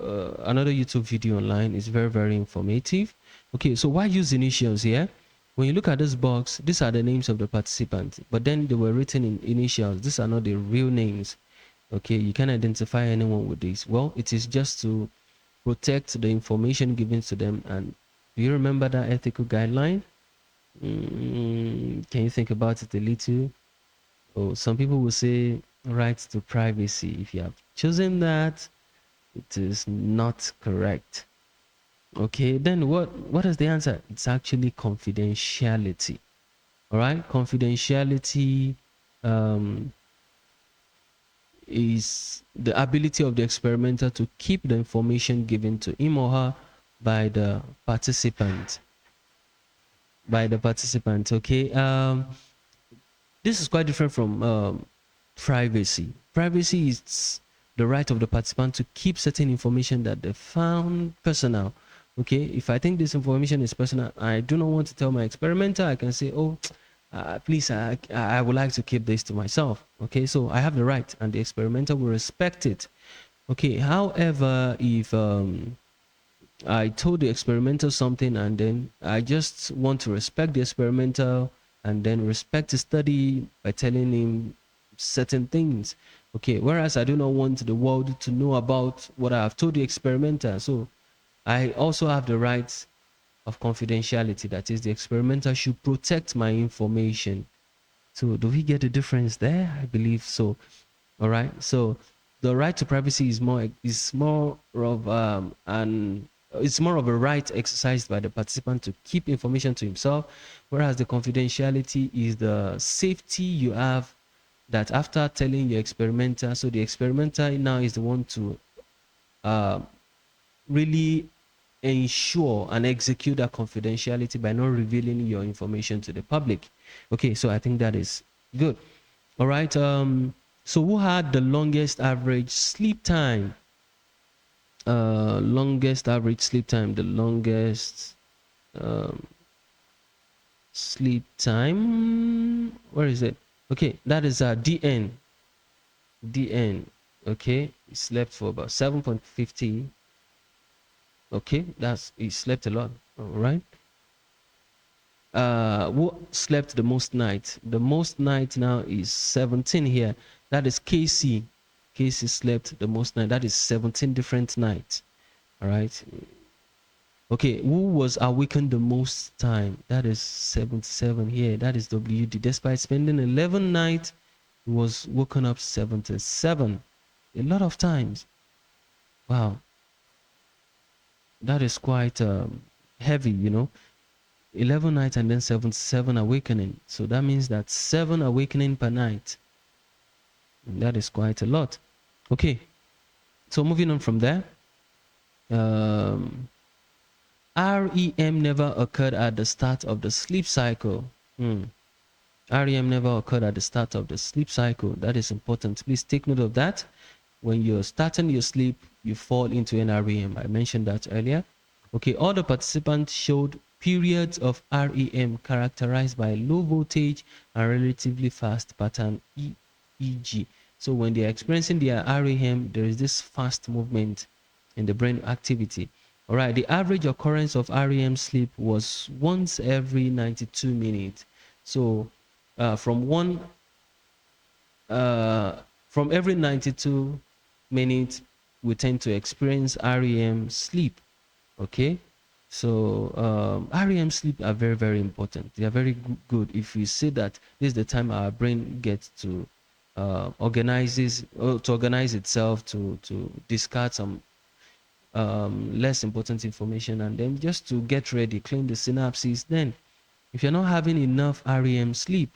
another YouTube video online. It's very, very informative. Okay, so why use initials here? When you look at this box, these are the names of the participants, but then they were written in initials. These are not the real names. Okay, you can identify anyone with this. Well, it is just to protect the information given to them. And do you remember that ethical guideline? Can you think about it a little? Oh, some people will say right to privacy. If you have chosen that, it is not correct. Okay, then what is the answer? It's actually confidentiality. All right, confidentiality is the ability of the experimenter to keep the information given to him or her by the participant. Okay. This is quite different from privacy. Privacy is the right of the participant to keep certain information that they found personal. Okay, if I think this information is personal, I do not want to tell my experimenter, I can say, oh, please, I would like to keep this to myself. Okay, so I have the right and the experimenter will respect it. Okay, however, if I told the experimenter something and then I just want to respect the experimenter and then respect the study by telling him certain things. Okay, whereas I do not want the world to know about what I have told the experimenter. So I also have the right of confidentiality. That is, the experimenter should protect my information. So do we get the difference there? I believe so. All right. So the right to privacy is more of it's more of a right exercised by the participant to keep information to himself, whereas the confidentiality is the safety you have that after telling your experimenter, so the experimenter now is the one to really ensure and execute that confidentiality by not revealing your information to the public. Okay, so I think that is good. All right. So who had the longest average sleep time? Longest average sleep time. The longest sleep time. Where is it? Okay, that is DN. DN. Okay, he slept for about 7.50. Okay, he slept a lot. All right. Who slept the most night? The most night now is 17 here. That is KC. KC slept the most night. That is 17 different nights. All right. Okay, who was awakened the most time? That is 77 here. That is WD. Despite spending 11 nights, he was woken up 77. A lot of times. Wow. That is quite heavy, you know. 11 nights and then 77 awakening. So that means that 7 awakening per night. And that is quite a lot. Okay. So moving on from there. REM never occurred at the start of the sleep cycle. REM never occurred at the start of the sleep cycle. That is important. Please take note of that. When you're starting your sleep, you fall into NREM. I mentioned that earlier. Okay, all the participants showed periods of REM characterized by low voltage and relatively fast pattern EEG. So when they are experiencing their REM, there is this fast movement in the brain activity. All right, the average occurrence of REM sleep was once every 92 minutes. So from every 92 minutes, we tend to experience REM sleep. Okay, so REM sleep are very, very important. They are very good. If we say that this is the time our brain gets to organize itself to discard some less important information and then just to get ready, clean the synapses. Then if you're not having enough REM sleep,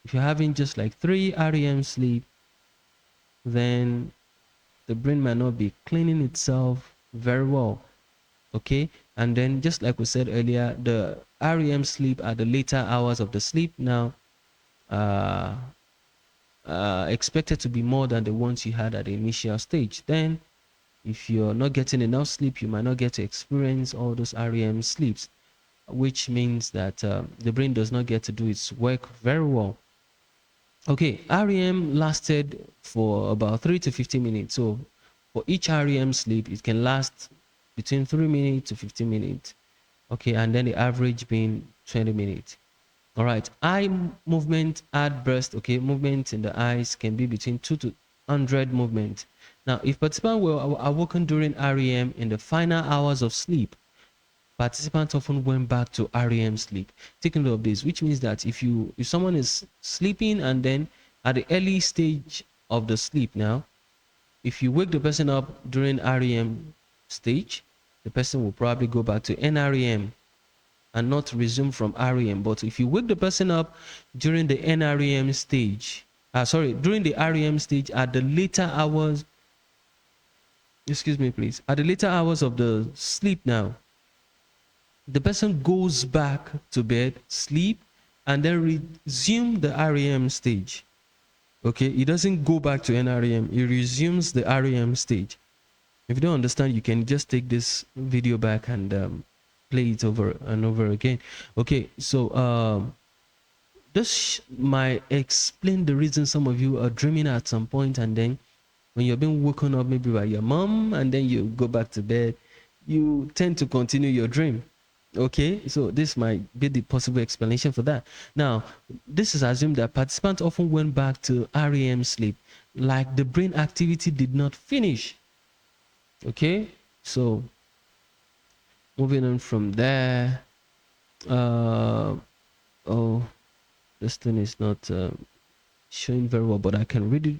if you're having just like 3 REM sleep, then the brain might not be cleaning itself very well. Okay, and then just like we said earlier, the REM sleep are the later hours of the sleep now expected to be more than the ones you had at the initial stage. Then if you're not getting enough sleep, you might not get to experience all those REM sleeps, which means that the brain does not get to do its work very well. Okay, REM lasted for about 3 to 15 minutes. So for each REM sleep, it can last between 3 minutes to 15 minutes. Okay, and then the average being 20 minutes. All right, eye movement at burst. Okay, movement in the eyes can be between 2 to 100 movements. Now, if participants were awoken during REM in the final hours of sleep, participants often went back to REM sleep. Take note of this, which means that if someone is sleeping and then at the early stage of the sleep now, if you wake the person up during REM stage, the person will probably go back to NREM and not resume from REM. But if you wake the person up during the NREM stage, during the REM stage at the later hours, excuse me, please, at the later hours of the sleep now, the person goes back to bed, sleep, and then resume the REM stage. Okay, he doesn't go back to NREM, he resumes the REM stage. If you don't understand, you can just take this video back and play it over and over again. Okay, so this might explain the reason some of you are dreaming at some point, and then when you're being woken up maybe by your mom and then you go back to bed, you tend to continue your dream. Okay, so this might be the possible explanation for that. Now, this is assumed that participants often went back to REM sleep, like the brain activity did not finish. Okay, so moving on from there. Oh, this thing is not showing very well, but I can read it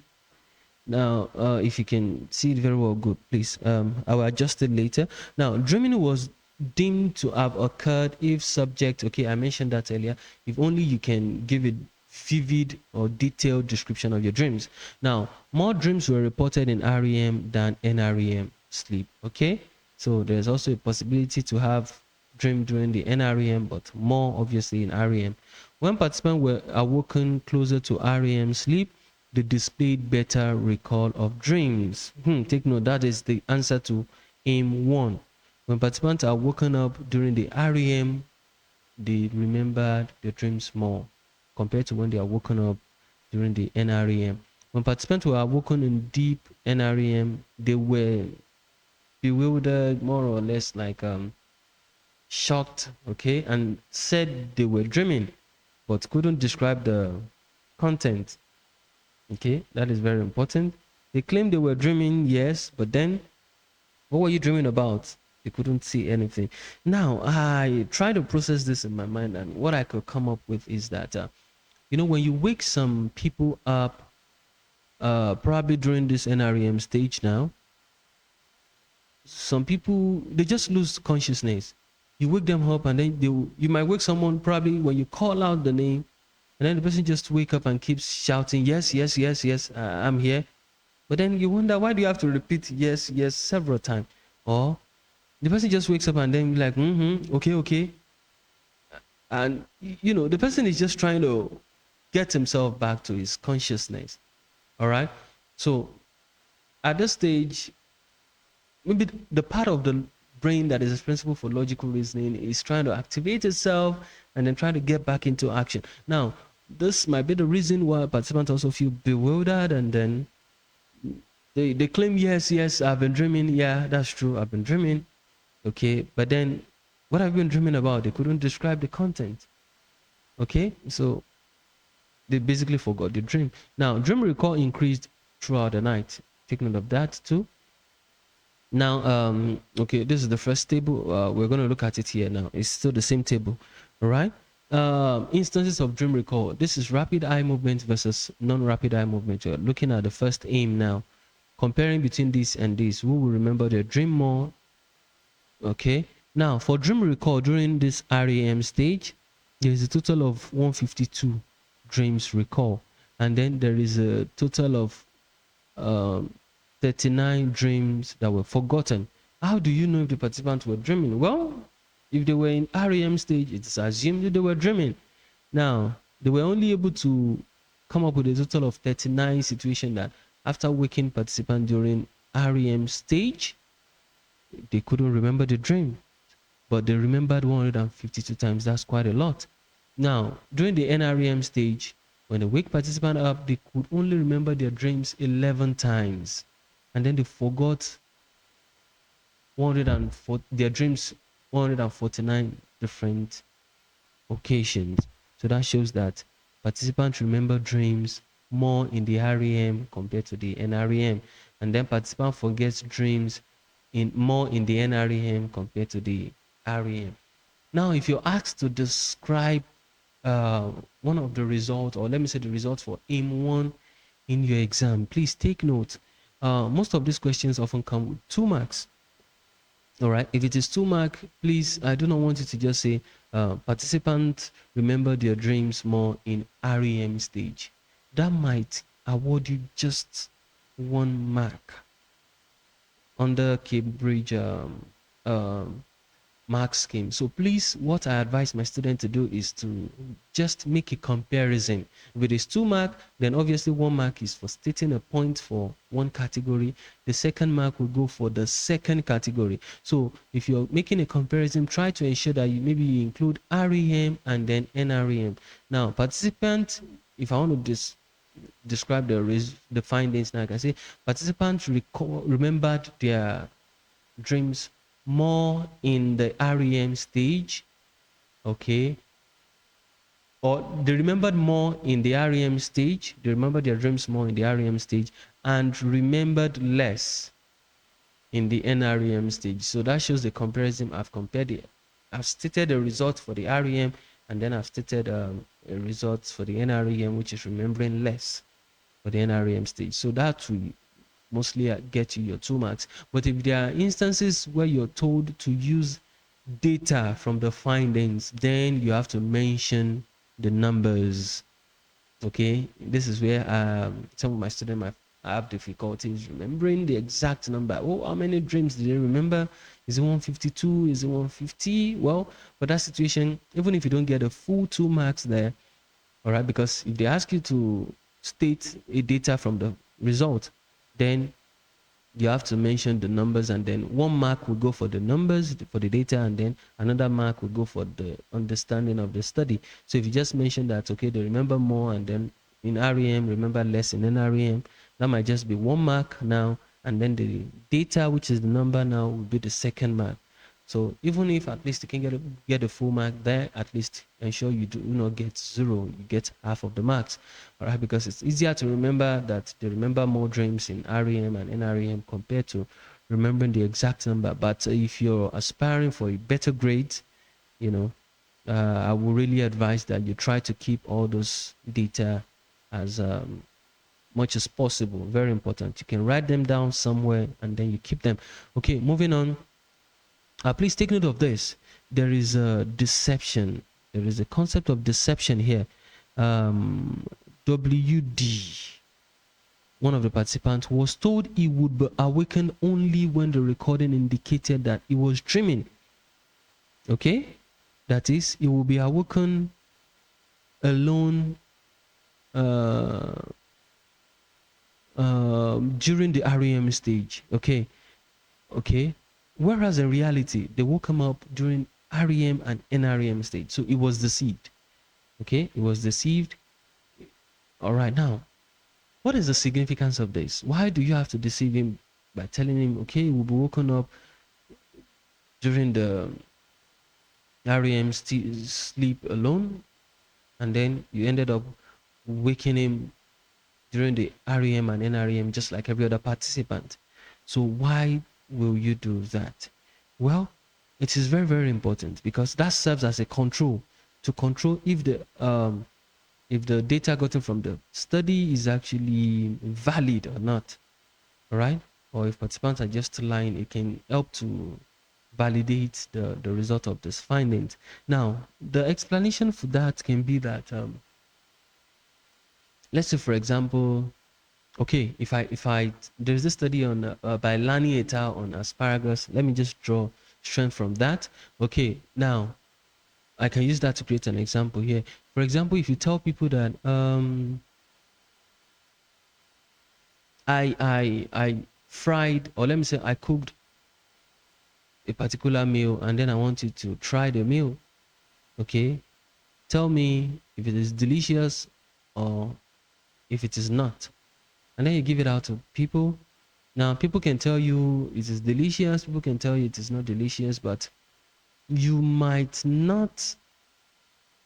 now. If you can see it very well, good, please. I will adjust it later. Now, dreaming was deemed to have occurred if subject, okay, I mentioned that earlier, if only you can give a vivid or detailed description of your dreams. Now, more dreams were reported in REM than NREM sleep. Okay, so there's also a possibility to have dream during the NREM, but more obviously in REM. When participants were awoken closer to REM sleep, they displayed better recall of dreams. Take note, that is the answer to aim 1. When participants are woken up during the REM, they remembered their dreams more compared to when they are woken up during the NREM. When participants were awoken in deep NREM, they were bewildered, more or less like shocked, okay, and said they were dreaming, but couldn't describe the content. Okay, that is very important. They claimed they were dreaming, yes, but then what were you dreaming about? They couldn't see anything. Now, I try to process this in my mind, and what I could come up with is that, when you wake some people up, probably during this NREM stage now, some people, they just lose consciousness. You wake them up, and then you might wake someone probably when you call out the name, and then the person just wake up and keeps shouting, yes, yes, yes, yes, I'm here. But then you wonder, why do you have to repeat yes, yes several times? Or the person just wakes up and then like, okay, okay. And, the person is just trying to get himself back to his consciousness. All right. So at this stage, maybe the part of the brain that is responsible for logical reasoning is trying to activate itself and then try to get back into action. Now, this might be the reason why participants also feel bewildered, and then they claim, yes, yes, I've been dreaming. Yeah, that's true, I've been dreaming. Okay, but then what have you been dreaming about? They couldn't describe the content. Okay, so they basically forgot the dream. Now, dream recall increased throughout the night. Take note of that too. Now, okay, this is the first table. We're going to look at it here now. It's still the same table. All right. Instances of dream recall. This is rapid eye movement versus non-rapid eye movement. You're looking at the first aim now. Comparing between this and this, who will remember their dream more? Okay. Now, for dream recall during this REM stage, there is a total of 152 dreams recall. And then there is a total of 39 dreams that were forgotten. How do you know if the participants were dreaming? Well, if they were in REM stage, it's assumed that they were dreaming. Now, they were only able to come up with a total of 39 situations that after waking participant during REM stage, they couldn't remember the dream, but they remembered 152 times. That's quite a lot. Now, during the NREM stage, when the wake participant up, they could only remember their dreams 11 times. And then they forgot their dreams 149 different occasions. So that shows that participants remember dreams more in the REM compared to the NREM. And then participant forgets dreams more in the NREM compared to the REM. Now, if you're asked to describe one of the results, or let me say the results for aim 1 in your exam, please take note. Most of these questions often come with 2 marks. All right, if it is 2 mark, please, I do not want you to just say participants remember their dreams more in REM stage. That might award you just 1 mark under Cambridge mark scheme. So please, what I advise my student to do is to just make a comparison. If it is 2 mark, then obviously 1 mark is for stating a point for 1 category. The second mark will go for the second category. So if you're making a comparison, try to ensure that you include REM and then NREM. Now, participant, if I want to describe the findings now, I can say participants remembered their dreams more in the REM stage, okay, or they remembered more in the REM stage, they remembered their dreams more in the REM stage, and remembered less in the NREM stage. So that shows the comparison. I've stated the results for the REM, and then I've stated results for the NREM, which is remembering less for the NREM stage. So that will mostly get you your 2 marks. But if there are instances where you're told to use data from the findings, then you have to mention the numbers. Okay, this is where some of my students might have difficulties remembering the exact number. Oh, how many dreams did they remember? Is it 152? Is it 150? Well, for that situation, even if you don't get a full 2 marks there, all right, because if they ask you to state a data from the result, then you have to mention the numbers, and then 1 mark will go for the numbers for the data, and then another mark will go for the understanding of the study. So if you just mention that, okay, they remember more, and then in REM remember less in NREM, that might just be 1 mark now, and then the data, which is the number now, will be the second mark. So even if at least you can get a full mark there, at least ensure you do not get 0, you get half of the marks. All right, because it's easier to remember that they remember more dreams in REM and NREM compared to remembering the exact number. But if you're aspiring for a better grade, I would really advise that you try to keep all those data as much as possible. Very important. You can write them down somewhere and then you keep them. Okay, moving on. Please take note of this. There is a deception. There is a concept of deception here. WD, one of the participants, was told he would be awakened only when the recording indicated that he was dreaming. Okay? That is, he will be awoken alone during the REM stage. Okay? Okay? Whereas in reality, they woke him up during REM and NREM stage. So it was deceived. Okay? It was deceived. All right, now, what is the significance of this? Why do you have to deceive him by telling him, okay, we'll be woken up during the REM sleep alone, and then you ended up waking him during the REM and NREM just like every other participant? So why will you do that? Well, it is very, very important because that serves as a control to control if the data gotten from the study is actually valid or not. All right, or if participants are just lying, it can help to validate the result of this findings. Now, the explanation for that can be that let's say, for example, okay, if I there's a study on by Lani et al. On asparagus. Let me just draw strength from that. Okay, now I can use that to create an example here. For example, if you tell people that I fried, or let me say I cooked a particular meal, and then I want you to try the meal. Okay, tell me if it is delicious or if it is not, and then you give it out to people. Now, people can tell you it is delicious, people can tell you it is not delicious, but you might not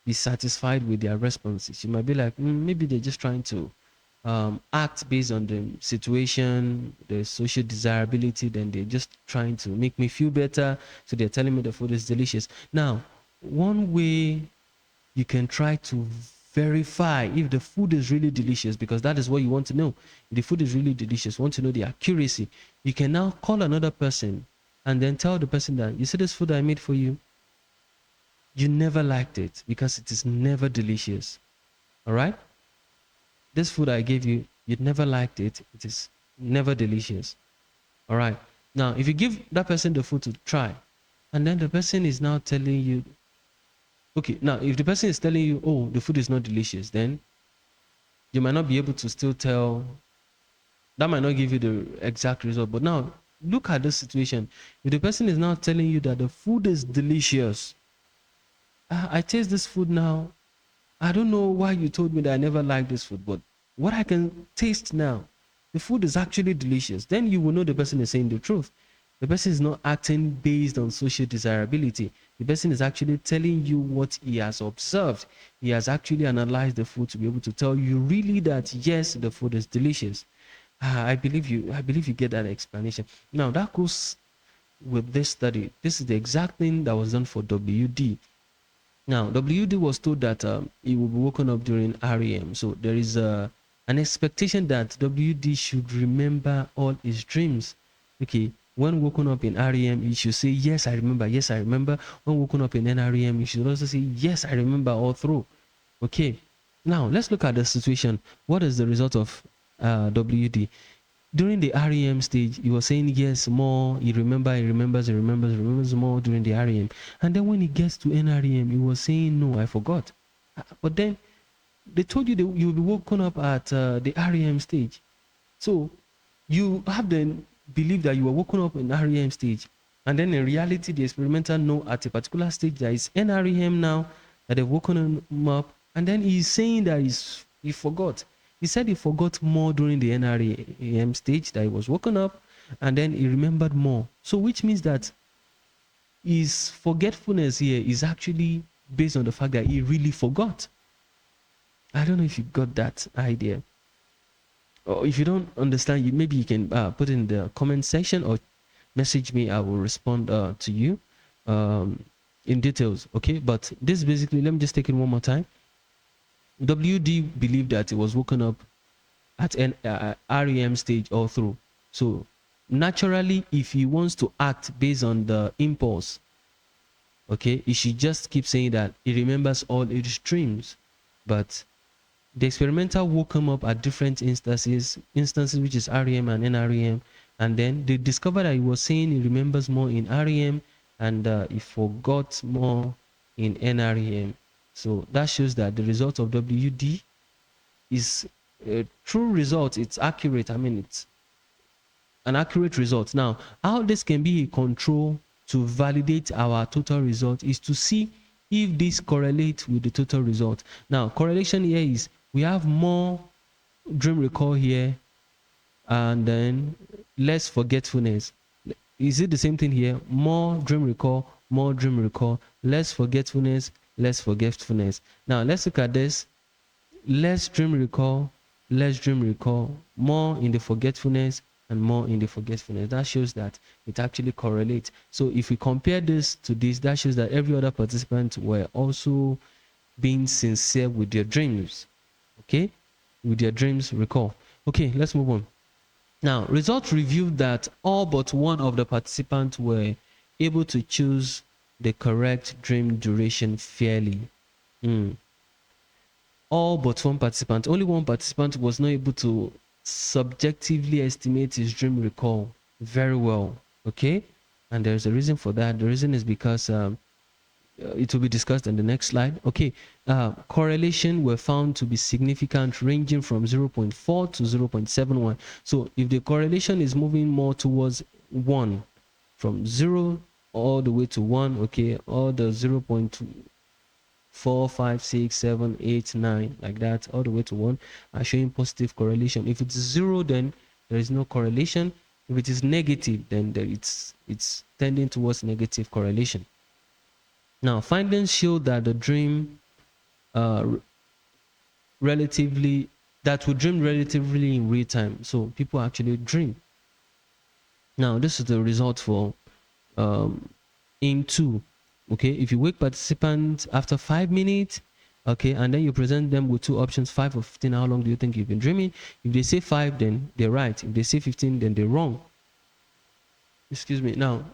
be satisfied with their responses. You might be like, maybe they're just trying to act based on the situation, the social desirability, then they're just trying to make me feel better. So they're telling me the food is delicious. Now, one way you can try to verify if the food is really delicious, because that is what you want to know. If the food is really delicious, want to know the accuracy, you can now call another person and then tell the person that, you see this food I made for you, you never liked it because it is never delicious. All right? This food I gave you, you never liked it. It is never delicious. All right? Now, if you give that person the food to try, and then the person is now telling you, okay, now if the person is telling you, oh, the food is not delicious, then you might not be able to still tell, that might not give you the exact result. But now, look at this situation. If the person is now telling you that the food is delicious, I taste this food now, I don't know why you told me that I never liked this food, but what I can taste now, the food is actually delicious. Then you will know the person is saying the truth. The person is not acting based on social desirability. The person is actually telling you what he has observed. He has actually analyzed the food to be able to tell you really that yes, the food is delicious. I believe you get that explanation. Now that goes with this study. This is the exact thing that was done for WD. Now, WD was told that he will be woken up during REM. So there is an expectation that WD should remember all his dreams. Okay, when woken up in REM, he should say, yes, I remember, yes, I remember. When woken up in NREM, he should also say, yes, I remember all through. Okay, now let's look at the situation. What is the result of WD? During the REM stage, he was saying yes more, he remembers more during the REM. And then when he gets to NREM, he was saying no, I forgot. But then they told you that you'll be woken up at the REM stage. So you have the belief that you were woken up in REM stage. And then in reality, the experimental know at a particular stage that it's NREM now, that they've woken him up. And then he's saying that he forgot. He said he forgot more during the NREM stage, that he was woken up, and then he remembered more. So which means that his forgetfulness here is actually based on the fact that he really forgot. I don't know if you got that idea. Or if you don't understand, maybe you can put in the comment section or message me. I will respond to you in details. Okay, but this basically, let me just take it one more time. WD believed that he was woken up at an REM stage all through. So naturally, if he wants to act based on the impulse, okay, he should just keep saying that he remembers all his dreams. But the experimental woke him up at different instances which is REM and NREM, and then they discovered that he was saying he remembers more in REM and he forgot more in NREM. So that shows that the result of WD is a true result. It's accurate. I mean, it's an accurate result. Now, how this can be a control to validate our total result is to see if this correlates with the total result. Now, correlation here is we have more dream recall here and then less forgetfulness. Is it the same thing here? More dream recall, less forgetfulness, less forgetfulness. Now let's look at this. Less dream recall, more in the forgetfulness and more in the forgetfulness. That shows that it actually correlates. So if we compare this to this, that shows that every other participant were also being sincere with their dreams. Okay, with their dreams recall. Okay, let's move on. Now, results revealed that all but one of the participants were able to choose the correct dream duration fairly. All but one participant. Only one participant was not able to subjectively estimate his dream recall very well. Okay, and there's a reason for that. The reason is because it will be discussed in the next slide. Okay, correlation were found to be significant, ranging from 0.4 to 0.71. So if the correlation is moving more towards 1, from 0 all the way to 1, okay, all the 0.4, 5, 6, 7, 8, 9, like that, all the way to 1 are showing positive correlation. If it's 0, then there is no correlation. If it is negative, then it's tending towards negative correlation. Now, findings show that the dream uh, relatively that we dream relatively in real time. So people actually dream. Now this is the result for aim 2. Okay, if you wake participants after 5 minutes, okay, and then you present them with two options, 5 or 15, how long do you think you've been dreaming? If they say 5, then they're right. If they say 15, then they're wrong. Excuse me. Now,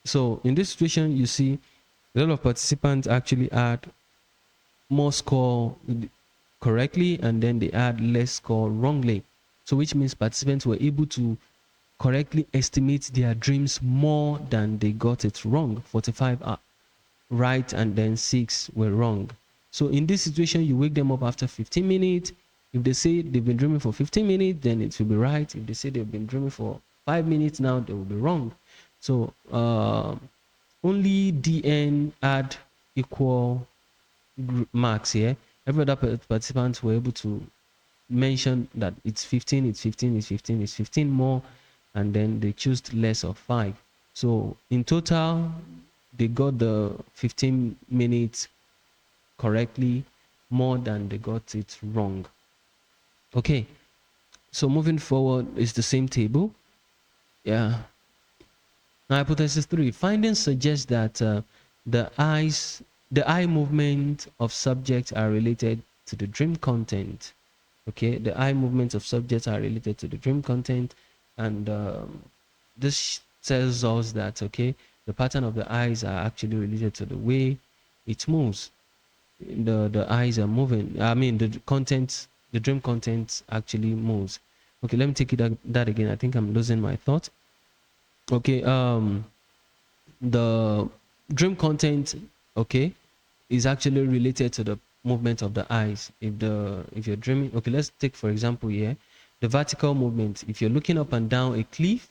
so in this situation, you see a lot of participants actually had more score correctly, and then they had less score wrongly. So which means participants were able to correctly estimate their dreams more than they got it wrong. 45 are right, and then 6 were wrong. So in this situation, you wake them up after 15 minutes. If they say they've been dreaming for 15 minutes, then it will be right. If they say they've been dreaming for 5 minutes now, they will be wrong. So only DN had equal marks here. Every other participants were able to mention that it's 15, it's 15, it's 15, it's 15 more, and then they chose less of 5. So in total, they got the 15 minutes correctly more than they got it wrong. Okay, so moving forward is the same table. Yeah. Now, hypothesis 3. Findings suggest that the eye movement of subjects are related to the dream content. Okay, the eye movements of subjects are related to the dream content, and this tells us that, okay, the pattern of the eyes are actually related to the way it moves. The eyes are moving. I mean, the content, the dream content actually moves. Okay, let me take it that again. I think I'm losing my thought. Okay, the dream content, okay, is actually related to the movement of the eyes. If you're dreaming, okay, let's take for example here the vertical movement. If you're looking up and down a cliff,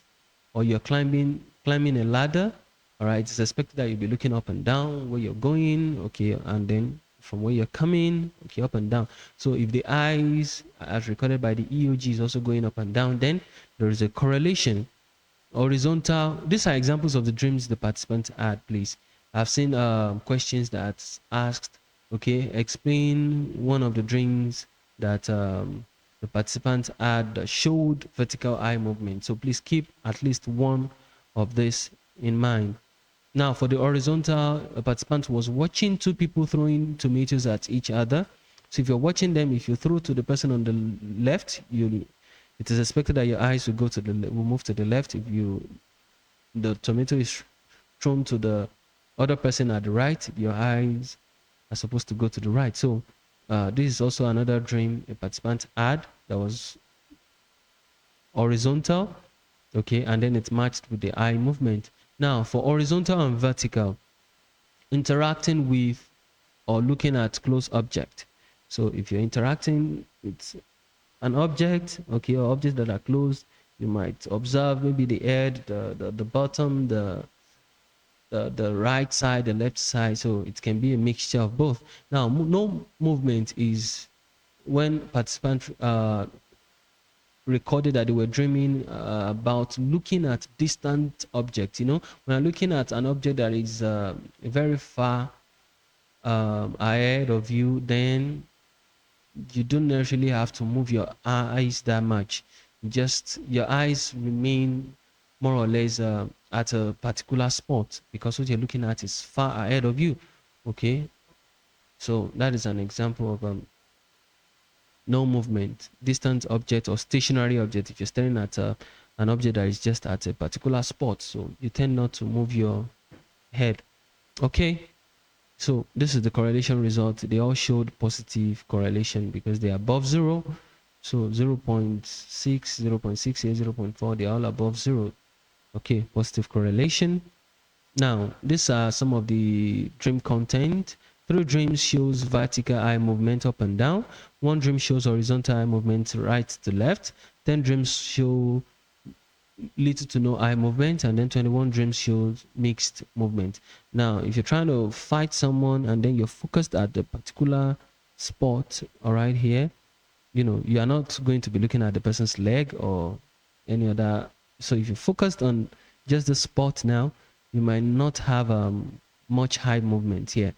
or you're climbing a ladder, all right, it's expected that you'll be looking up and down where you're going, okay, and then from where you're coming, okay, up and down. So if the eyes, as recorded by the EOG, is also going up and down, then there is a correlation. Horizontal. These are examples of the dreams the participants had. Please, I've seen questions that asked, okay, explain one of the dreams that the participants had that showed vertical eye movement. So please keep at least one of this in mind. Now, for the horizontal, a participant was watching two people throwing tomatoes at each other. So if you're watching them, if you throw to the person on the left, it is expected that your eyes will move to the left. If the tomato is thrown to the other person at the right, your eyes are supposed to go to the right. So this is also another dream a participant had that was horizontal, okay, and then it matched with the eye movement. Now, for horizontal and vertical, interacting with or looking at close object. So if you're interacting with an object, okay, or objects that are closed, you might observe maybe the head, the bottom, the right side, the left side. So it can be a mixture of both. Now, no movement is when participants recorded that they were dreaming about looking at distant objects. You know, when I'm looking at an object that is very far ahead of you, then you don't necessarily have to move your eyes that much. Just your eyes remain more or less at a particular spot because what you're looking at is far ahead of you. Okay, so that is an example of no movement, distant object or stationary object. If you're staring at an object that is just at a particular spot, so you tend not to move your head. Okay, so this is the correlation result. They all showed positive correlation because they are above 0. So 0 0.6, 0 0.68, 0 0.4, they are all above 0. Okay, positive correlation. Now, these are some of the dream content. 3 dreams shows vertical eye movement up and down. 1 dream shows horizontal eye movement right to left. 10 dreams show little to no eye movement, and then 21 dreams shows mixed movement. Now, if you're trying to fight someone and then you're focused at the particular spot, all right, here, you know, you are not going to be looking at the person's leg or any other. So if you're focused on just the spot now, you might not have much eye movement here.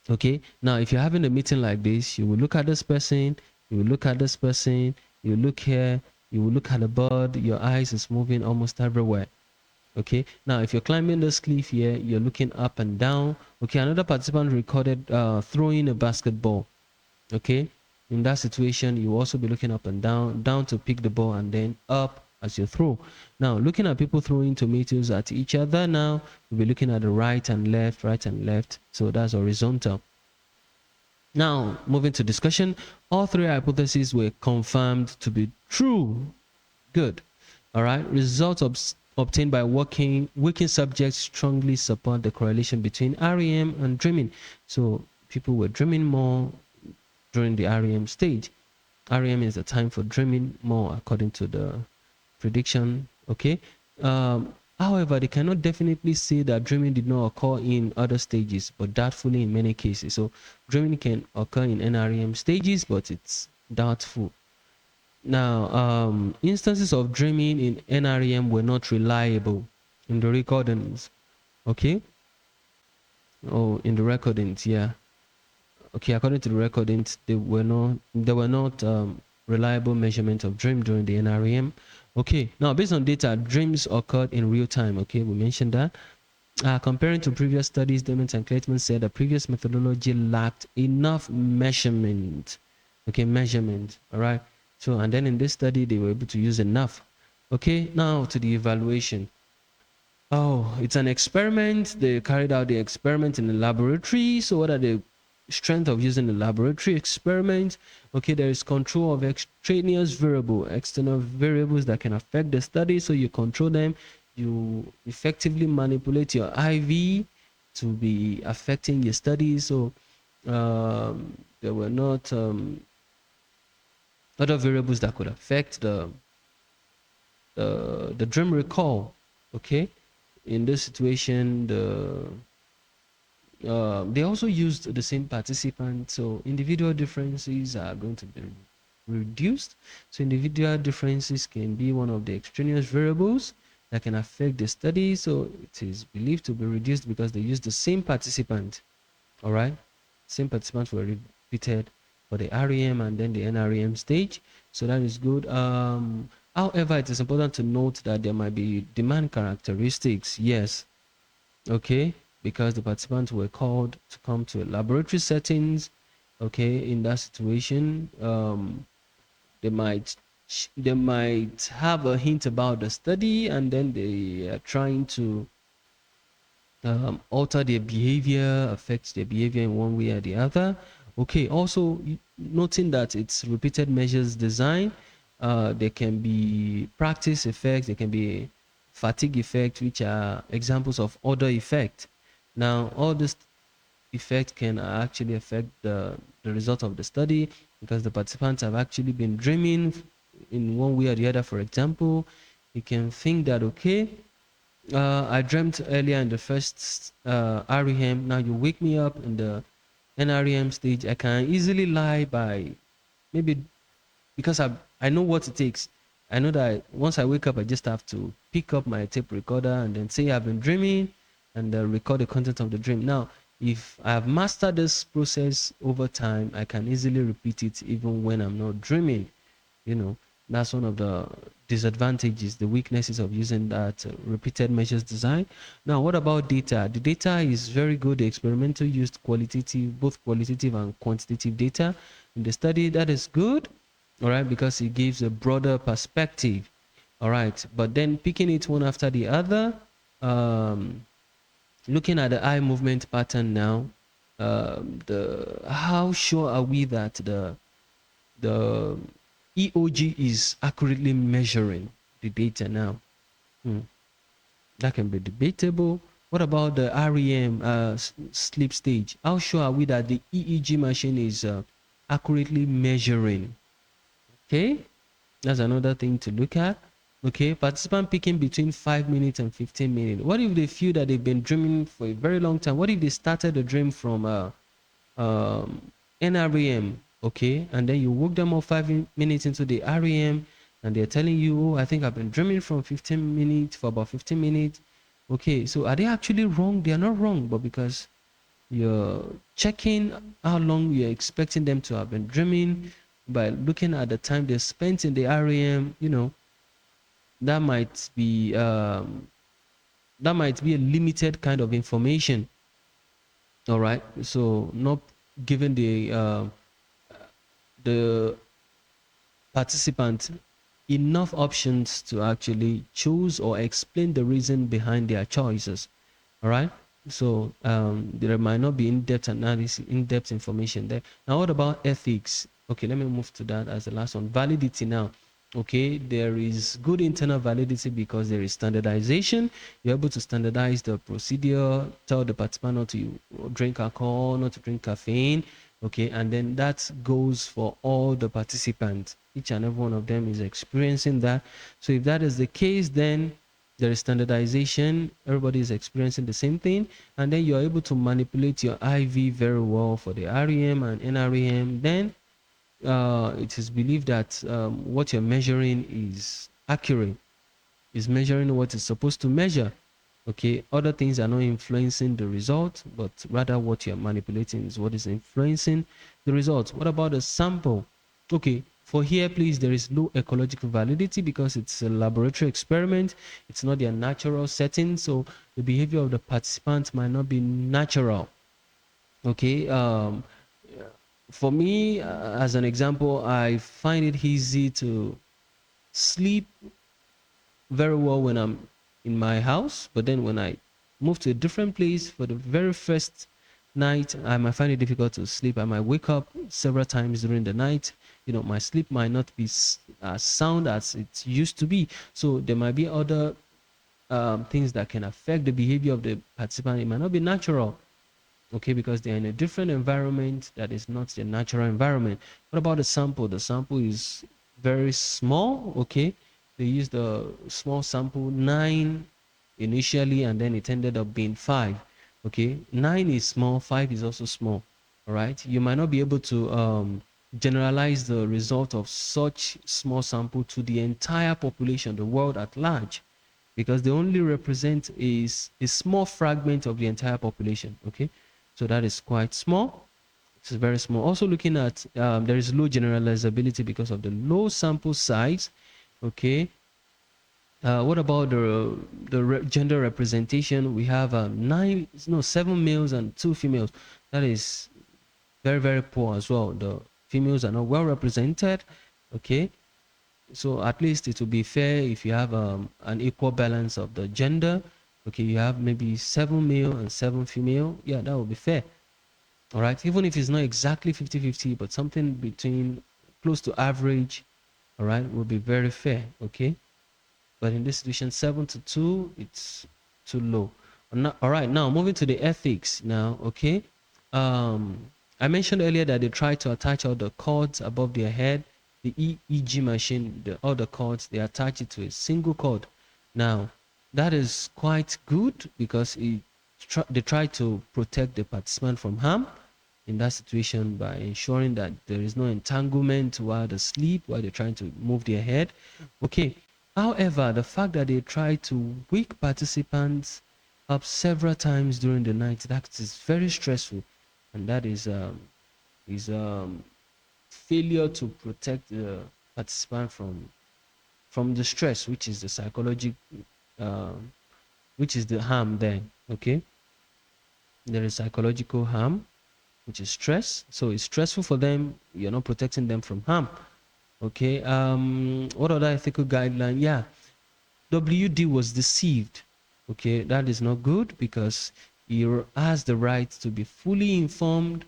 Okay, now if you're having a meeting like this, you will look at this person, you will look at this person, you look here, you will look at the bird, your eyes is moving almost everywhere. Okay, now if you're climbing this cliff here, you're looking up and down. Okay, another participant recorded throwing a basketball. Okay, in that situation, you will also be looking up and down to pick the ball, and then up as you throw. Now, looking at people throwing tomatoes at each other, now you'll be looking at the right and left. So that's horizontal. Now, moving to discussion, all three hypotheses were confirmed to be true. Good. All right. Results obtained by working subjects strongly support the correlation between REM and dreaming. So people were dreaming more during the REM stage. REM is the time for dreaming more according to the prediction. Okay. However, they cannot definitely say that dreaming did not occur in other stages, but doubtfully in many cases. So dreaming can occur in NREM stages, but it's doubtful. Now, instances of dreaming in NREM were not reliable in the recordings. Okay. Oh, in the recordings, yeah. Okay, according to the recordings, there were not reliable measurement of dream during the NREM. Okay, now based on data, dreams occurred in real time. Okay, we mentioned that. Comparing to previous studies, Dement and Kleitman said the previous methodology lacked enough measurement. Okay, measurement. All right. So, and then in this study, they were able to use enough. Okay, now to the evaluation. Oh, it's an experiment. They carried out the experiment in the laboratory. So, what are the strength of using the laboratory experiment? Okay, there is control of extraneous variable, external variables that can affect the study. So you control them. You effectively manipulate your IV to be affecting your study. So there were not other variables that could affect the dream recall. Okay, in this situation, they also used the same participant, so individual differences are going to be reduced. So individual differences can be one of the extraneous variables that can affect the study. So it is believed to be reduced because they used the same participant. All right, same participants were repeated for the REM and then the NREM stage. So that is good. However, it is important to note that there might be demand characteristics. Yes. Okay, because the participants were called to come to laboratory settings. Okay, in that situation, they might have a hint about the study, and then they are trying to alter their behavior, affect their behavior in one way or the other. Okay, also noting that it's repeated measures design, there can be practice effects, there can be fatigue effect, which are examples of order effect. Now, all this effect can actually affect the result of the study because the participants have actually been dreaming in one way or the other. For example, you can think that, okay, I dreamt earlier in the first REM. Now you wake me up in the NREM stage. I can easily lie by maybe because I know what it takes. I know that once I wake up, I just have to pick up my tape recorder and then say I've been dreaming and record the content of the dream. Now, if I have mastered this process over time, I can easily repeat it even when I'm not dreaming. You know, that's one of the disadvantages, the weaknesses of using that repeated measures design. Now, what about data? The data is very good. The experimental used both qualitative and quantitative data in the study. That is good, all right, because it gives a broader perspective, all right. But then picking it one after the other, looking at the eye movement pattern now, how sure are we that the EOG is accurately measuring the data now? That can be debatable. What about the REM sleep stage? How sure are we that the EEG machine is accurately measuring? Okay, that's another thing to look at. Okay, participant picking between 5 minutes and 15 minutes. What if they feel that they've been dreaming for a very long time? What if they started the dream from NREM, okay, and then you woke them up 5 minutes into the REM, and they're telling you, oh, I think I've been dreaming from 15 minutes for about 15 minutes. Okay, so are they actually wrong? They are not wrong, but because You're checking how long you're expecting them to have been dreaming by looking at the time they spent in the REM. That might be a limited kind of information. All right, so not giving the participant enough options to actually choose or explain the reason behind their choices. All right, so there might not be in-depth analysis, in-depth information there. Now, what about ethics? Okay, let me move to that as the last one. Validity now. Okay, there is good internal validity because there is standardization. You're able to standardize the procedure, tell the participant not to drink alcohol, not to drink caffeine. Okay, and then that goes for all the participants. Each and every one of them is experiencing that. So if that is the case, then there is standardization. Everybody is experiencing the same thing, and then you're able to manipulate your IV very well for the REM and NREM. Then it is believed that what you're measuring is accurate, is measuring what it's supposed to measure. Okay, other things are not influencing the result, but rather what you're manipulating is what is influencing the result. What about the sample? Okay, for here, please, there is no ecological validity because it's a laboratory experiment. It's not their natural setting, so the behavior of the participants might not be natural. Okay, for me, as an example, I find it easy to sleep very well when I'm in my house, but then when I move to a different place for the very first night, I might find it difficult to sleep. I might wake up several times during the night. My sleep might not be as sound as it used to be. So there might be other things that can affect the behavior of the participant. It might not be natural. Okay, because they're in a different environment that is not the natural environment. What about the sample? The sample is very small. Okay, they used a small sample, 9 initially, and then it ended up being 5. Okay, 9 is small, 5 is also small. All right, you might not be able to generalize the result of such small sample to the entire population, the world at large, because they only represent a small fragment of the entire population. Okay, so that is quite small. It's very small. Also looking at there is low generalizability because of the low sample size. Okay, what about the gender representation? We have 7 males and 2 females. That is very, very poor as well. The females are not well represented. Okay, so at least it will be fair if you have an equal balance of the gender. Okay, you have maybe 7 male and 7 female. Yeah, that would be fair. All right, even if it's not exactly 50-50, but something between close to average, all right, will be very fair. Okay, but in this situation, 7-2, it's too low. All right, now moving to the ethics now. Okay, I mentioned earlier that they try to attach all the cords above their head. The EEG machine, all the cords, they attach it to a single cord. Now, that is quite good because they try to protect the participant from harm in that situation by ensuring that there is no entanglement while they sleep, while they're trying to move their head. Okay. However, the fact that they try to wake participants up several times during the night, that is very stressful, and that is failure to protect the participant from the stress, which is the psychological, which is the harm there. Okay, there is psychological harm, which is stress. So it's stressful for them. You're not protecting them from harm. Okay. What other ethical guideline? Yeah, WD was deceived. Okay, that is not good because he has the right to be fully informed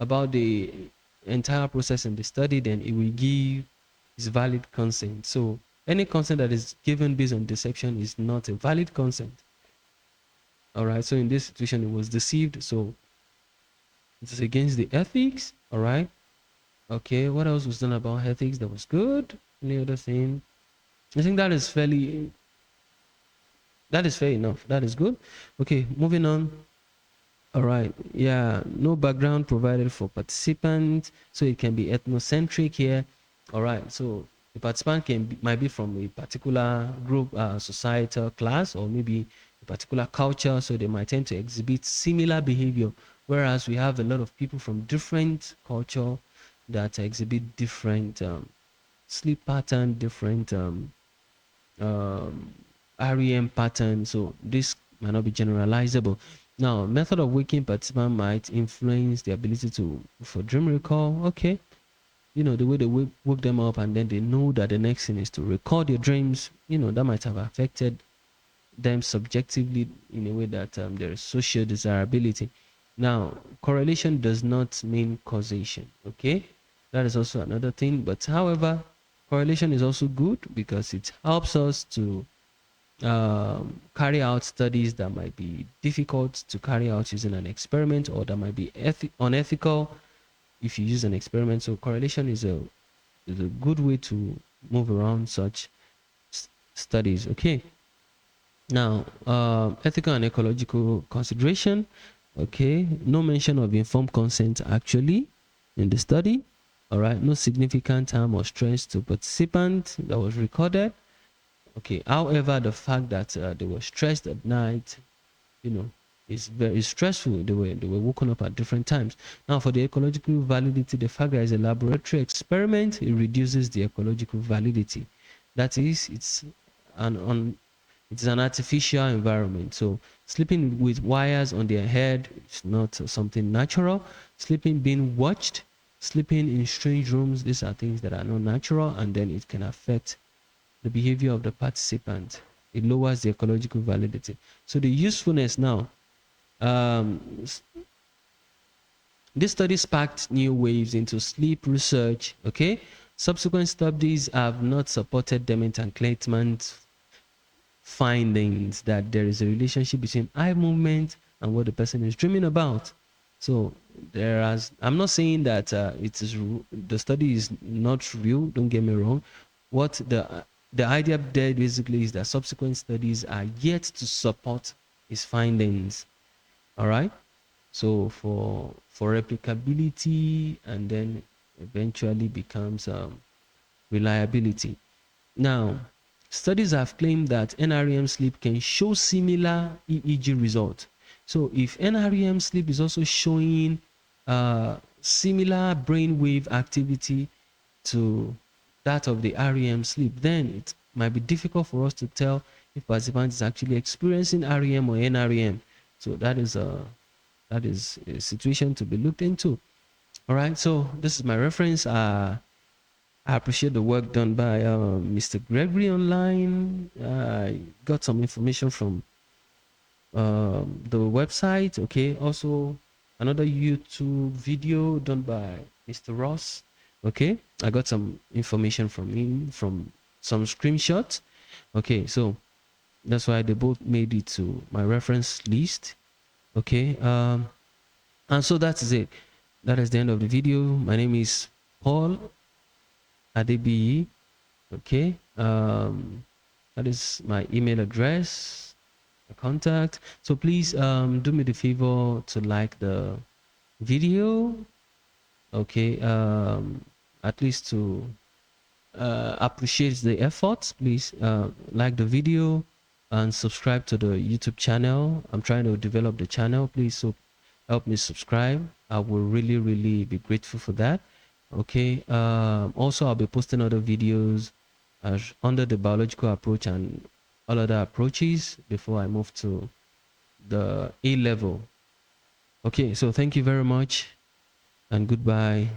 about the entire process in the study, then it will give his valid consent. So any consent that is given based on deception is not a valid consent. All right, so in this situation, it was deceived. So it is against the ethics. All right. Okay, what else was done about ethics that was good? Any other thing? I think that is fair enough. That is good. Okay, moving on. All right. Yeah, no background provided for participants, so it can be ethnocentric here. All right. So the participant might be from a particular group, societal class, or maybe a particular culture, so they might tend to exhibit similar behavior whereas we have a lot of people from different culture that exhibit different sleep pattern, different um, REM pattern. So this might not be generalizable. Now, method of waking participant might influence the ability to for dream recall. Okay, the way they woke them up, and then they know that the next thing is to record their dreams. That might have affected them subjectively in a way that there is social desirability. Now, correlation does not mean causation. Okay, that is also another thing. But however, correlation is also good because it helps us to carry out studies that might be difficult to carry out using an experiment, or that might be unethical if you use an experiment. So correlation is a good way to move around such studies. Okay. Now, ethical and ecological consideration. Okay, no mention of informed consent actually in the study. All right, no significant harm or stress to participant that was recorded. Okay, however, the fact that they were stressed at night, you know, is very stressful. They were woken up at different times. Now, for the ecological validity, the fact that it's a laboratory experiment, it reduces the ecological validity. That is, it's an artificial environment. So sleeping with wires on their head is not something natural. Sleeping being watched, sleeping in strange rooms, these are things that are not natural, and then it can affect the behavior of the participant. It lowers the ecological validity. So the usefulness now, um, this study sparked new waves into sleep research. Okay, subsequent studies have not supported Dement and Kleitman's findings that there is a relationship between eye movement and what the person is dreaming about. So I'm not saying that the study is not real. Don't get me wrong. What the idea there basically is that subsequent studies are yet to support his findings. All right. So for replicability, and then eventually becomes reliability. Now, studies have claimed that NREM sleep can show similar EEG results. So if NREM sleep is also showing similar brainwave activity to that of the REM sleep, then it might be difficult for us to tell if participant is actually experiencing REM or NREM. So that is a situation to be looked into. All right, so this is my reference. I appreciate the work done by Mr. Gregory online. I got some information from the website. Okay, also another YouTube video done by Mr. Ross. Okay, I got some information from him from some screenshots. Okay, so that's why they both made it to my reference list. Okay, and so that is it. That is the end of the video. My name is Paul Adebiyi. Okay, that is my email address, my contact. So please do me the favor to like the video. Okay, at least to appreciate the efforts. Please like the video and subscribe to the YouTube channel. I'm trying to develop the channel. Please so help me subscribe. I will really be grateful for that. Okay, also I'll be posting other videos under the biological approach and all other approaches before I move to the A level. Okay, so thank you very much and goodbye.